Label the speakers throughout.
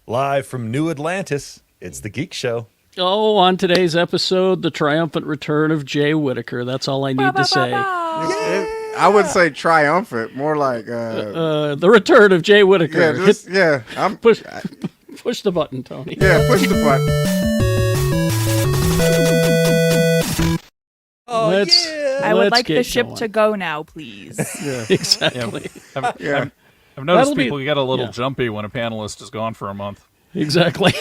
Speaker 1: Live from New Atlantis, it's the Geek Show.
Speaker 2: Oh, on today's episode, the triumphant return of Jay Whitaker. That's all I need to say.
Speaker 3: I wouldn't say triumphant, more like
Speaker 2: The return of Jay Whitaker. Push the button, Tony.
Speaker 3: Yeah, push the button.
Speaker 4: I would like the ship to go now, please.
Speaker 2: Yeah, exactly.
Speaker 5: I've noticed people get a little jumpy when a panelist is gone for a month.
Speaker 2: Exactly.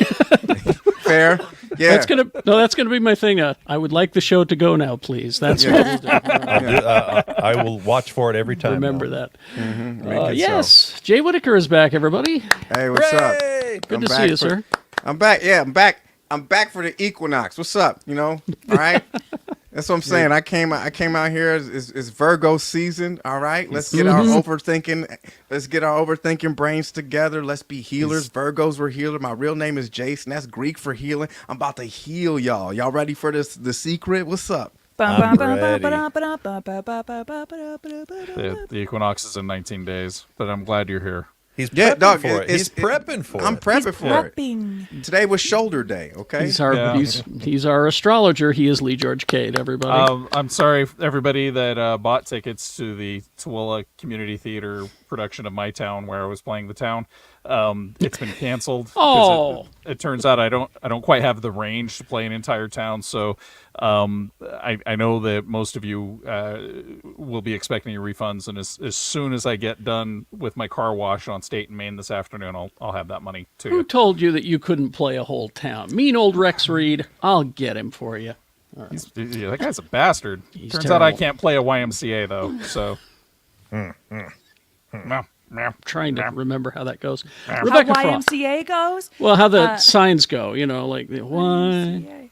Speaker 3: Fair. Yeah.
Speaker 2: That's gonna be my thing. I would like the show to go now, please. That's what we'll do.
Speaker 1: I will watch for it every time.
Speaker 2: Remember that.
Speaker 3: Mm-hmm.
Speaker 2: Yes, Jay Whitaker is back, everybody.
Speaker 3: Hey, what's up?
Speaker 2: Good to see you, sir.
Speaker 3: I'm back. Yeah, I'm back. I'm back for the equinox. What's up? All right. That's what I'm saying. I came out here. It's Virgo season. All right. Let's get our overthinking. Let's get our overthinking brains together. Let's be healers. Virgos were healer. My real name is Jason. That's Greek for healing. I'm about to heal y'all. Y'all ready for this? The secret. What's up?
Speaker 1: I'm ready.
Speaker 5: The equinox is in 19 days, but I'm glad you're here.
Speaker 1: He's prepping for it. He's prepping for it.
Speaker 3: I'm prepping for it. Today was shoulder day, okay?
Speaker 2: He's our astrologer. He is Lee George Cade, everybody.
Speaker 5: I'm sorry, everybody that bought tickets to the Tooele Community Theater production of My Town, where I was playing the town. It's been canceled. It turns out I don't quite have the range to play an entire town, so I know that most of you will be expecting your refunds, and as soon as I get done with my car wash on State and Main this afternoon, I'll have that money to you.
Speaker 2: Who told you that you couldn't play a whole town? Mean old Rex Reed. I'll get him for you. All right.
Speaker 5: That guy's a bastard. Turns out I can't play a YMCA though, so.
Speaker 2: I'm trying to remember how that goes.
Speaker 4: How
Speaker 2: Rebecca
Speaker 4: YMCA goes?
Speaker 2: Well, how the signs go, like the YMCA.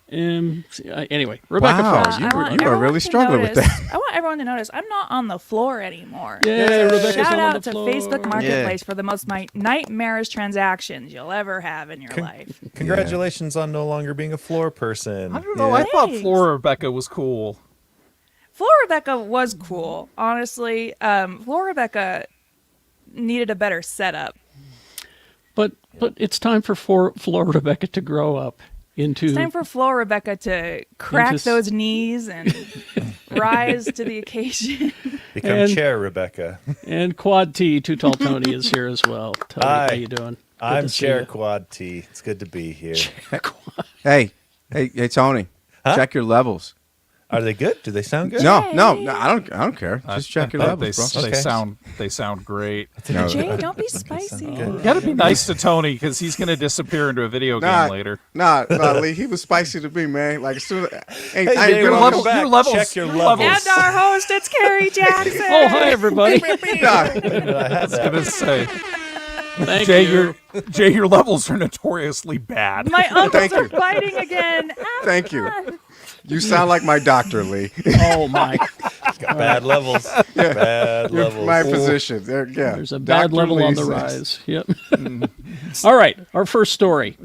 Speaker 2: Anyway, Rebecca Frost.
Speaker 3: You are really struggling with that.
Speaker 4: I want everyone to notice I'm not on the floor anymore.
Speaker 2: Yeah, Rebecca's
Speaker 4: Shout
Speaker 2: on
Speaker 4: out
Speaker 2: the
Speaker 4: to
Speaker 2: floor.
Speaker 4: Facebook Marketplace for the most nightmarish transactions you'll ever have in your life.
Speaker 1: Congratulations on no longer being a floor person.
Speaker 5: I don't know. I thought Floor Rebecca was cool.
Speaker 4: Floor Rebecca was cool, honestly. Floor Rebecca needed a better setup.
Speaker 2: But it's time for Floor Rebecca to grow up into.
Speaker 4: It's time for Floor Rebecca to crack those knees and rise to the occasion.
Speaker 1: Become Chair Rebecca.
Speaker 2: And Quad T, Too Tall Tony, is here as well. Tony,
Speaker 1: Hi.
Speaker 2: how you doing?
Speaker 1: I'm Chair Quad T. It's good to be here.
Speaker 3: Hey, Tony.
Speaker 1: Huh?
Speaker 3: Check your levels.
Speaker 1: Are they good? Do they sound good?
Speaker 3: No, I don't care. Just check your levels, bro.
Speaker 5: They sound great.
Speaker 4: Jay, don't be spicy.
Speaker 5: You gotta be nice to Tony because he's gonna disappear into a video game later.
Speaker 3: Nah, Lee, he was spicy to me, man. Like as soon as
Speaker 1: Hey, Jay, welcome back. Check your levels.
Speaker 4: And our host, it's Carrie Jackson.
Speaker 2: Oh, hi, everybody.
Speaker 5: I was gonna say,
Speaker 2: Thank
Speaker 5: Jay,
Speaker 2: you.
Speaker 5: your levels are notoriously bad.
Speaker 4: My uncles are fighting again.
Speaker 3: Thank you. You sound like my doctor, Lee.
Speaker 2: Oh, my.
Speaker 1: He's got bad levels. Bad levels.
Speaker 3: My physician.
Speaker 2: There's a bad
Speaker 3: Dr.
Speaker 2: level
Speaker 3: Lee
Speaker 2: on the
Speaker 3: says.
Speaker 2: rise. Yep. All right, our first story.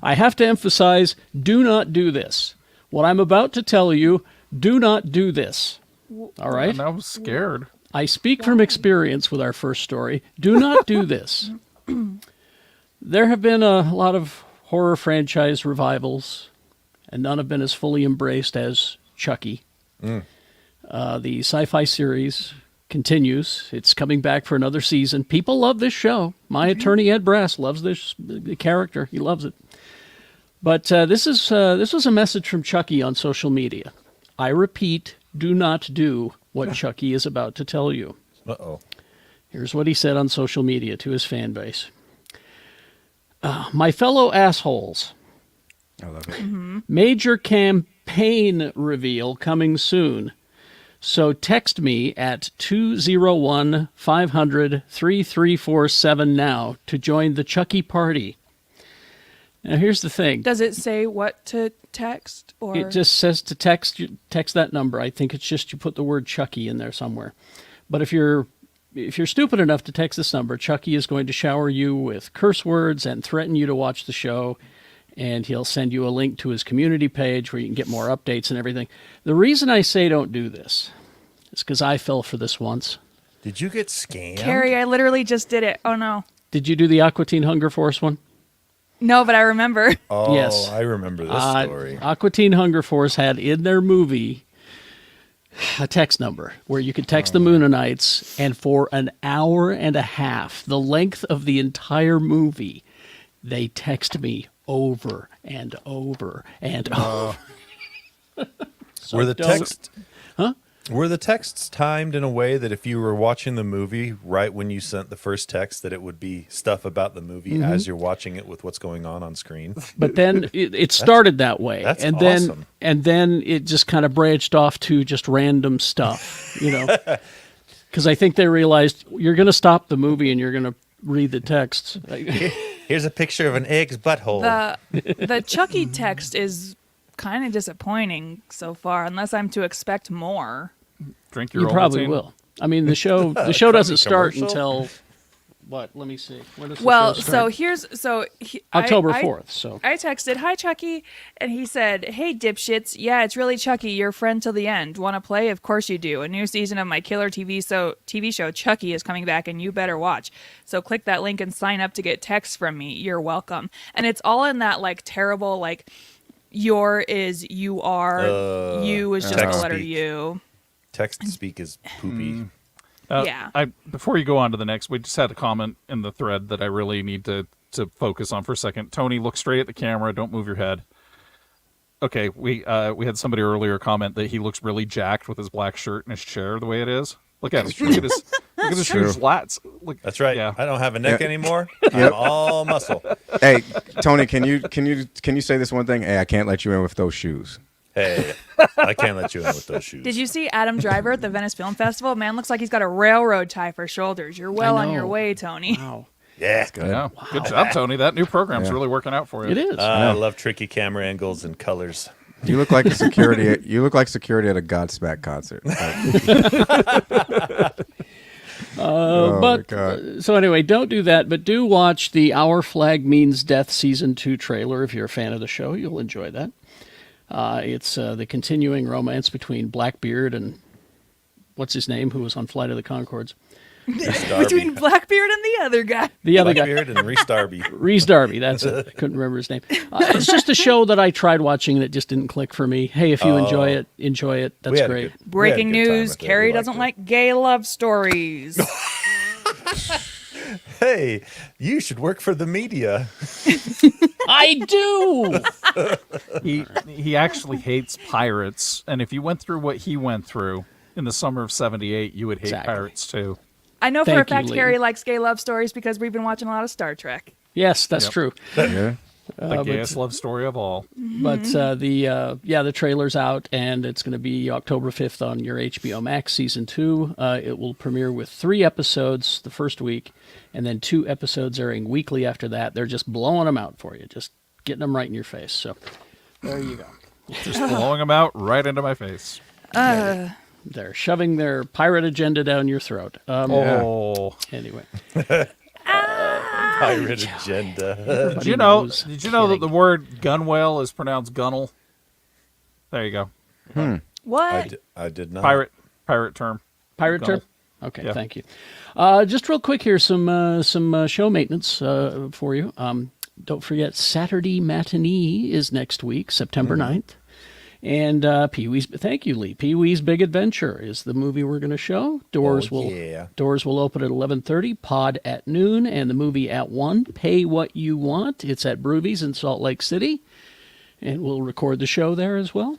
Speaker 2: I have to emphasize, do not do this. What I'm about to tell you, do not do this. All right?
Speaker 5: And I was scared.
Speaker 2: I speak from experience with our first story. Do not do this. There have been a lot of horror franchise revivals, and none have been as fully embraced as Chucky. The sci-fi series continues. It's coming back for another season. People love this show. My attorney, Ed Brass, loves the character. He loves it. But this was a message from Chucky on social media. I repeat, do not do what Chucky is about to tell you.
Speaker 1: Uh-oh.
Speaker 2: Here's what he said on social media to his fan base. My fellow assholes.
Speaker 3: I love it.
Speaker 2: Major campaign reveal coming soon. So text me at 201-500-3347 now to join the Chucky party. Now here's the thing.
Speaker 4: Does it say what to text? Or
Speaker 2: It just says to text that number. I think it's just you put the word Chucky in there somewhere. But if you're stupid enough to text this number, Chucky is going to shower you with curse words and threaten you to watch the show. And he'll send you a link to his community page where you can get more updates and everything. The reason I say don't do this is because I fell for this once.
Speaker 1: Did you get scammed?
Speaker 4: Carrie, I literally just did it. Oh, no.
Speaker 2: Did you do the Aqua Teen Hunger Force one?
Speaker 4: No, but I remember.
Speaker 1: Oh,
Speaker 2: Yes.
Speaker 1: I remember this story.
Speaker 2: Aqua Teen Hunger Force had in their movie a text number where you could text the Moonanites, and for an hour and a half, the length of the entire movie, they text me over and over and over. So
Speaker 1: Were the
Speaker 2: don't-
Speaker 1: texts? Were the texts timed in a way that if you were watching the movie right when you sent the first text, that it would be stuff about the movie as you're watching it with what's going on screen?
Speaker 2: But then it started that way,
Speaker 1: that's
Speaker 2: and
Speaker 1: awesome.
Speaker 2: then it just kind of branched off to just random stuff, because I think they realized you're going to stop the movie and you're going to read the texts.
Speaker 1: Here's a picture of an egg's butthole.
Speaker 4: The Chucky text is kind of disappointing so far, unless I'm to expect more.
Speaker 5: Drink your
Speaker 2: You probably
Speaker 5: Ovaltine.
Speaker 2: will. I mean, the show doesn't start
Speaker 1: commercial?
Speaker 2: until what? Let me see. When does the
Speaker 4: Well,
Speaker 2: show
Speaker 4: so
Speaker 2: start?
Speaker 4: here's
Speaker 2: October 4th. So
Speaker 4: I texted, "Hi Chucky," and he said, "Hey dipshits, yeah, it's really Chucky, your friend till the end. Want to play? Of course you do. A new season of my killer TV show Chucky is coming back, and you better watch. So click that link and sign up to get texts from me. You're welcome." And it's all in that like terrible like, your is you are, you is just the
Speaker 1: text
Speaker 4: letter
Speaker 1: speak.
Speaker 4: U.
Speaker 1: Text speak is poopy.
Speaker 4: Yeah.
Speaker 5: Before you go on to the next, we just had a comment in the thread that I really need to focus on for a second. Tony, look straight at the camera. Don't move your head. Okay, we had somebody earlier comment that he looks really jacked with his black shirt and his chair the way it is. Look at his look at his huge lats. Look,
Speaker 1: That's right.
Speaker 5: Yeah.
Speaker 1: I don't have a neck
Speaker 3: Yeah.
Speaker 1: anymore. I'm all muscle.
Speaker 3: Hey, Tony, can you say this one thing? Hey, I can't let you in with those shoes.
Speaker 1: Hey, I can't let you in with those shoes.
Speaker 4: Did you see Adam Driver at the Venice Film Festival? Man, looks like he's got a railroad tie for shoulders. You're well on your
Speaker 2: know.
Speaker 4: way, Tony.
Speaker 2: wow,
Speaker 1: Yeah.
Speaker 5: Yeah, good job, Tony. That new program's really working out for you.
Speaker 2: it is.
Speaker 1: I love tricky camera angles and colors.
Speaker 3: You look like a security. You look like security at a Godsmack concert. Oh, my
Speaker 2: But
Speaker 3: God.
Speaker 2: so anyway, don't do that. But do watch the Our Flag Means Death season 2 trailer if you're a fan of the show. You'll enjoy that. It's the continuing romance between Blackbeard and what's his name, who was on Flight of the Conchords.
Speaker 4: Between Blackbeard and the other guy.
Speaker 2: The other guy,
Speaker 1: Blackbeard and Reese Darby.
Speaker 2: Reese Darby. That's it. I couldn't remember his name. It's just a show that I tried watching and it just didn't click for me. Hey, if you enjoy it, enjoy it.
Speaker 1: We
Speaker 2: That's
Speaker 1: had a
Speaker 2: great.
Speaker 1: good- we had a
Speaker 4: Breaking
Speaker 1: good time
Speaker 4: news,
Speaker 1: with it.
Speaker 4: Carrie
Speaker 1: We liked
Speaker 4: doesn't
Speaker 1: it.
Speaker 4: like gay love stories.
Speaker 1: Hey, you should work for the media.
Speaker 2: I do.
Speaker 5: He actually hates pirates, and if you went through what he went through in the summer of '78, you would hate
Speaker 2: Exactly.
Speaker 5: pirates too.
Speaker 4: I know for
Speaker 2: Thank
Speaker 4: a fact
Speaker 2: you, Lee.
Speaker 4: Carrie likes gay love stories because we've been watching a lot of Star Trek.
Speaker 2: Yes, that's
Speaker 5: Yep.
Speaker 2: true.
Speaker 3: Yeah.
Speaker 5: The gayest love story of all.
Speaker 2: But the trailer's out, and it's going to be October 5th on your HBO Max season 2. It will premiere with 3 episodes the first week, and then 2 episodes airing weekly after that. They're just blowing them out for you, just getting them right in your face. So there you go.
Speaker 5: Just blowing them out right into my face.
Speaker 2: They're shoving their pirate agenda down your throat.
Speaker 5: Oh,
Speaker 2: Anyway,
Speaker 1: Pirate agenda.
Speaker 5: did you know?
Speaker 2: knows.
Speaker 5: Did you know that the word gunwale is pronounced gunnel? There you go.
Speaker 4: What?
Speaker 1: I did not.
Speaker 5: Pirate term.
Speaker 2: pirate
Speaker 5: Gunnel.
Speaker 2: term. Okay,
Speaker 5: Yeah.
Speaker 2: thank you. Just real quick here, some show maintenance for you. Don't forget, Saturday Matinee is next week, September 9th. And Pee-wee's, thank you, Lee. Pee-wee's Big Adventure is the movie we're going to show. Doors will open at 11:30, pod at noon, and the movie at 1. Pay what you want. It's at Broovies in Salt Lake City, and we'll record the show there as well.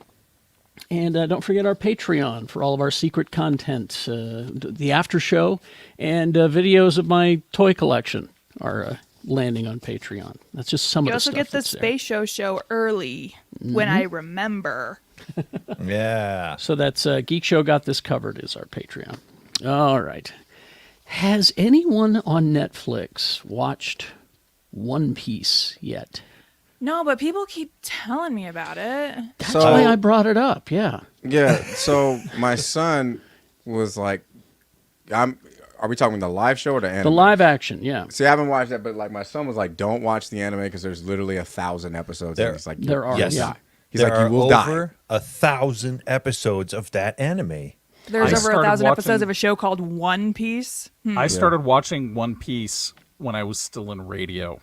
Speaker 2: And don't forget our Patreon for all of our secret content, the after show, and videos of my toy collection are landing on Patreon. That's just some
Speaker 4: You
Speaker 2: of the
Speaker 4: also
Speaker 2: stuff
Speaker 4: get the
Speaker 2: that's there.
Speaker 4: Space Show early when I remember.
Speaker 1: Yeah.
Speaker 2: So that's Geekshow Got This Covered is our Patreon. All right. Has anyone on Netflix watched One Piece yet?
Speaker 4: No, but people keep telling me about it.
Speaker 2: That's
Speaker 3: So-
Speaker 2: why I brought it up. Yeah.
Speaker 3: Yeah. So my son was like, Are we talking the live show or the anime?
Speaker 2: The live action, yeah.
Speaker 3: See, I haven't watched that, but like my son was like, "Don't watch the anime because there's literally 1,000 episodes."
Speaker 1: There-
Speaker 3: and he's like,
Speaker 2: there are,
Speaker 1: Yes.
Speaker 2: yeah.
Speaker 3: He's
Speaker 1: There
Speaker 3: like,
Speaker 1: are
Speaker 3: "You will
Speaker 1: over
Speaker 3: die."
Speaker 1: 1,000 episodes of that anime.
Speaker 4: There's
Speaker 5: I
Speaker 4: over
Speaker 5: started
Speaker 4: 1,000 episodes
Speaker 5: watching-
Speaker 4: of a show called One Piece.
Speaker 5: I started watching One Piece when I was still in radio.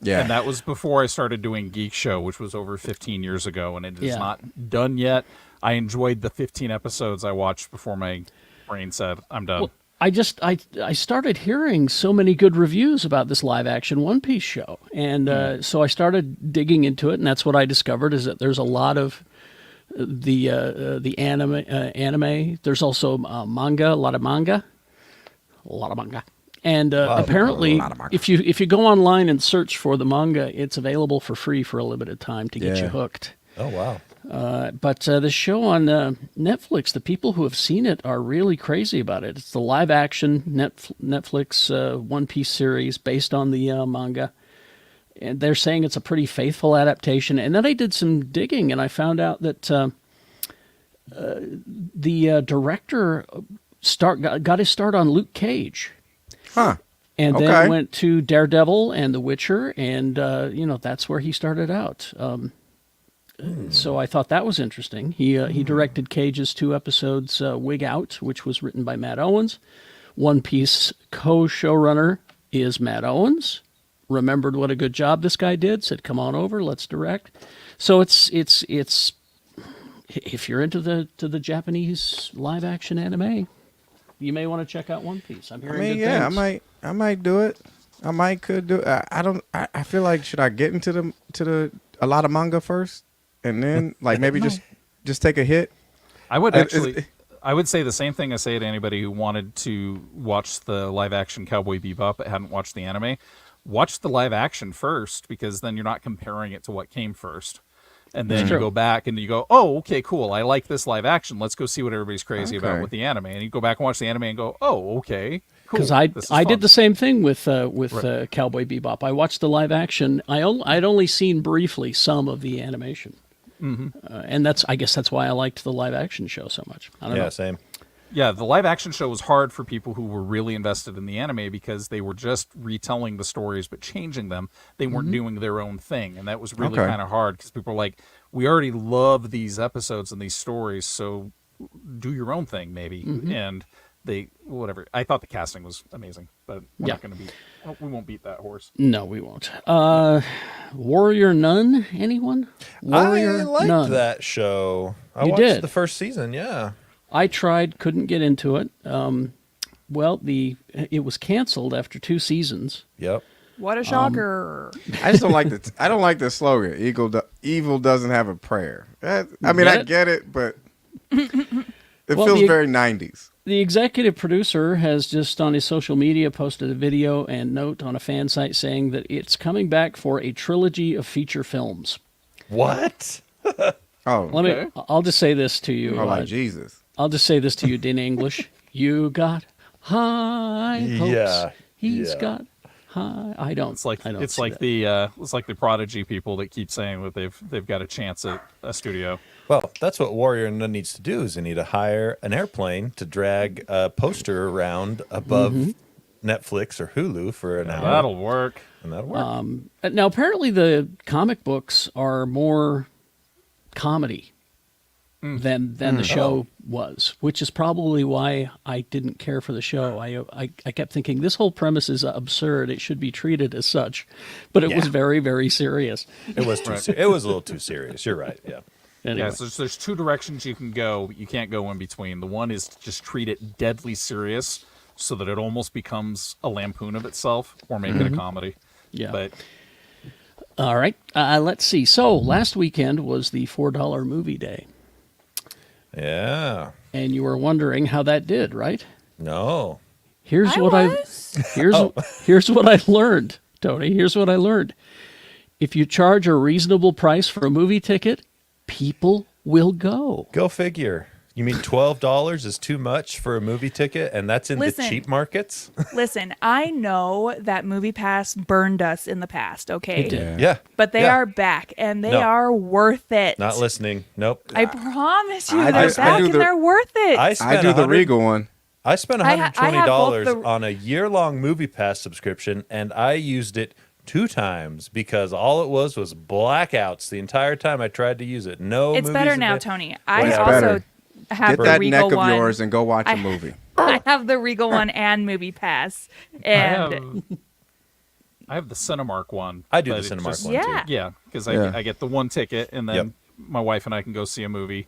Speaker 3: Yeah.
Speaker 5: And that was before I started doing Geekshow, which was over 15 years ago, and it is
Speaker 2: Yeah.
Speaker 5: not done yet. I enjoyed the 15 episodes I watched before my brain said, I'm done.
Speaker 2: Well, I started hearing so many good reviews about this live action One Piece show, and so I started digging into it, and that's what I discovered is that there's a lot of the anime. There's also manga, a lot of manga, and apparently,
Speaker 3: lot of manga.
Speaker 2: if you go online and search for the manga, it's available for free for a limited time to get
Speaker 3: Yeah.
Speaker 2: you hooked.
Speaker 1: Oh wow.
Speaker 2: But the show on Netflix, the people who have seen it are really crazy about it. It's the live-action Netflix One Piece series based on the manga. And they're saying it's a pretty faithful adaptation. And then I did some digging, and I found out that the director got his start on Luke Cage.
Speaker 3: Huh.
Speaker 2: And
Speaker 3: Okay.
Speaker 2: then went to Daredevil and The Witcher, and that's where he started out. So I thought that was interesting. He directed Cage's 2 episodes, Wig Out, which was written by Matt Owens. One Piece co-showrunner is Matt Owens. Remembered what a good job this guy did. Said, "Come on over, let's direct." So it's if you're into the Japanese live action anime, you may want to check out One Piece. I'm
Speaker 3: I
Speaker 2: hearing
Speaker 3: mean,
Speaker 2: good
Speaker 3: yeah,
Speaker 2: things.
Speaker 3: I might do it. Could do it. I feel like should I get into a lot of manga first, and then like maybe just take a hit.
Speaker 5: I would
Speaker 3: Is-
Speaker 5: actually, I would say the same thing I say to anybody who wanted to watch the live action Cowboy Bebop but hadn't watched the anime. Watch the live action first, because then you're not comparing it to what came first. And then you go back and you go, oh, okay, cool. I like this live action. Let's go see what everybody's crazy about
Speaker 3: Okay.
Speaker 5: with the anime. And you go back and watch the anime and go, oh, okay, cool.
Speaker 2: Because
Speaker 5: This is
Speaker 2: I
Speaker 5: fun.
Speaker 2: did the same thing with Cowboy Bebop. I watched the live action. I'd only seen briefly some of the animation, and I guess that's why I liked the live action show so much. I don't
Speaker 1: Yeah,
Speaker 2: know.
Speaker 1: same.
Speaker 5: Yeah, the live action show was hard for people who were really invested in the anime because they were just retelling the stories but changing them. They weren't doing their own thing, and that was really
Speaker 3: Okay.
Speaker 5: kind of hard because people were like, we already love these episodes and these stories, so do your own thing maybe. And whatever. I thought the casting was amazing, but we're
Speaker 2: Yeah.
Speaker 5: not going to beat. Well, we won't beat that horse.
Speaker 2: No, we won't. Warrior Nun? Anyone? Warrior
Speaker 1: I liked
Speaker 2: Nun.
Speaker 1: that show. I
Speaker 2: You
Speaker 1: watched
Speaker 2: did?
Speaker 1: the first season. Yeah.
Speaker 2: I tried, couldn't get into it. It was canceled after 2 seasons.
Speaker 1: Yep.
Speaker 4: What a shocker.
Speaker 3: I just don't like I don't like the slogan. Evil doesn't have a prayer. I mean,
Speaker 2: Get
Speaker 3: I
Speaker 2: it?
Speaker 3: get it, but it
Speaker 2: Well,
Speaker 3: feels
Speaker 2: the-
Speaker 3: very 90s.
Speaker 2: The executive producer has just on his social media posted a video and note on a fan site saying that it's coming back for a trilogy of feature films.
Speaker 1: What?
Speaker 3: Oh,
Speaker 2: I'll just say this to you.
Speaker 3: oh, like Jesus.
Speaker 2: I'll just say this to you in English. You got high hopes.
Speaker 1: Yeah,
Speaker 2: He's
Speaker 1: yeah.
Speaker 2: got high. I don't.
Speaker 5: It's like
Speaker 2: I don't
Speaker 5: it's
Speaker 2: see
Speaker 5: like
Speaker 2: that.
Speaker 5: the Prodigy people that keep saying that they've got a chance at a studio.
Speaker 1: Well, that's what Warrior Nun needs to do. Is they need to hire an airplane to drag a poster around above Netflix or Hulu for an hour,
Speaker 5: That'll work.
Speaker 1: and that'll work.
Speaker 2: Now apparently the comic books are more comedy than the show was, which is probably why I didn't care for the show. I kept thinking this whole premise is absurd. It should be treated as such, but it was very, very serious.
Speaker 1: It was it was a little too serious. You're right. Yeah.
Speaker 2: Anyway.
Speaker 5: Yeah, so there's 2 directions you can go, but you can't go in between. The one is to just treat it deadly serious so that it almost becomes a lampoon of itself, or make it a comedy.
Speaker 2: Yeah.
Speaker 5: But
Speaker 2: All right. Let's see. So last weekend was the $4 movie day,
Speaker 1: Yeah.
Speaker 2: and you were wondering how that did, right?
Speaker 1: No.
Speaker 2: Here's
Speaker 4: I
Speaker 2: what
Speaker 4: was.
Speaker 2: here's what I learned, Tony. Here's what I learned. If you charge a reasonable price for a movie ticket, people will go.
Speaker 1: Go figure. You mean $12 is too much for a movie ticket, and that's in
Speaker 4: Listen.
Speaker 1: the cheap markets?
Speaker 4: Listen, I know that MoviePass burned us in the past, okay?
Speaker 2: It did.
Speaker 1: Yeah.
Speaker 4: But they
Speaker 1: Yeah.
Speaker 4: are back, and they
Speaker 1: No.
Speaker 4: are worth it.
Speaker 1: Not listening. Nope.
Speaker 4: I promise you,
Speaker 3: I
Speaker 4: they're
Speaker 3: do- I
Speaker 4: back
Speaker 3: do
Speaker 4: and
Speaker 3: the-
Speaker 4: they're worth it.
Speaker 1: I
Speaker 3: I
Speaker 1: spent
Speaker 3: do the
Speaker 1: 100
Speaker 3: Regal one.
Speaker 1: I spent
Speaker 4: I have
Speaker 1: $120
Speaker 4: both the-
Speaker 1: on a year-long movie pass subscription, and I used it 2 times because all it was blackouts the entire time I tried to use it. No,
Speaker 4: It's better
Speaker 1: movies
Speaker 4: now,
Speaker 1: avail-
Speaker 4: Tony. I
Speaker 3: It's
Speaker 4: also
Speaker 3: better.
Speaker 4: have
Speaker 3: Get
Speaker 4: the
Speaker 3: that
Speaker 4: Regal
Speaker 3: neck of
Speaker 4: one.
Speaker 3: yours and go watch a
Speaker 4: I-
Speaker 3: movie.
Speaker 4: I have the Regal one and MoviePass, and
Speaker 5: I have the Cinemark one.
Speaker 1: I do
Speaker 5: but
Speaker 1: the
Speaker 5: it
Speaker 1: Cinemark
Speaker 5: just-
Speaker 1: one
Speaker 4: Yeah.
Speaker 1: too.
Speaker 5: Yeah, because
Speaker 3: Yeah.
Speaker 5: I get the one ticket, and then
Speaker 1: Yep.
Speaker 5: my wife and I can go see a movie,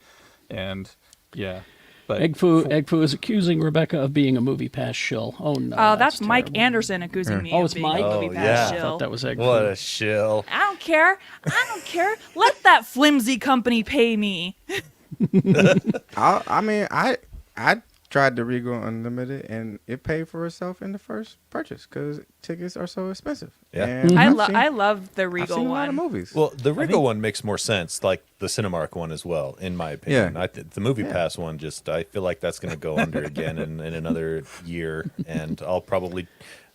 Speaker 5: and yeah. But
Speaker 2: Egg Foo is accusing Rebecca of being a movie pass shill. Oh no.
Speaker 4: Oh, that's Mike
Speaker 2: terrible.
Speaker 4: Anderson accusing me
Speaker 2: Oh,
Speaker 4: of
Speaker 2: it's
Speaker 4: being
Speaker 2: Mike?
Speaker 4: a movie
Speaker 1: Oh,
Speaker 4: pass
Speaker 1: yeah.
Speaker 2: I
Speaker 4: shill.
Speaker 2: thought that was Egg
Speaker 1: What
Speaker 2: Foo.
Speaker 1: a shill.
Speaker 4: I don't care. I don't care. Let that flimsy company pay me.
Speaker 3: I tried the Regal Unlimited, and it paid for itself in the first purchase because tickets are so expensive.
Speaker 1: Yeah.
Speaker 3: And
Speaker 4: I love the
Speaker 3: I've
Speaker 4: Regal
Speaker 3: seen a lot of
Speaker 4: one.
Speaker 3: movies.
Speaker 1: Well, the Regal one makes more sense, like the Cinemark one as well, in my opinion.
Speaker 3: Yeah.
Speaker 1: The Movie Pass one, I feel like that's going to go under again in another year, and I'll probably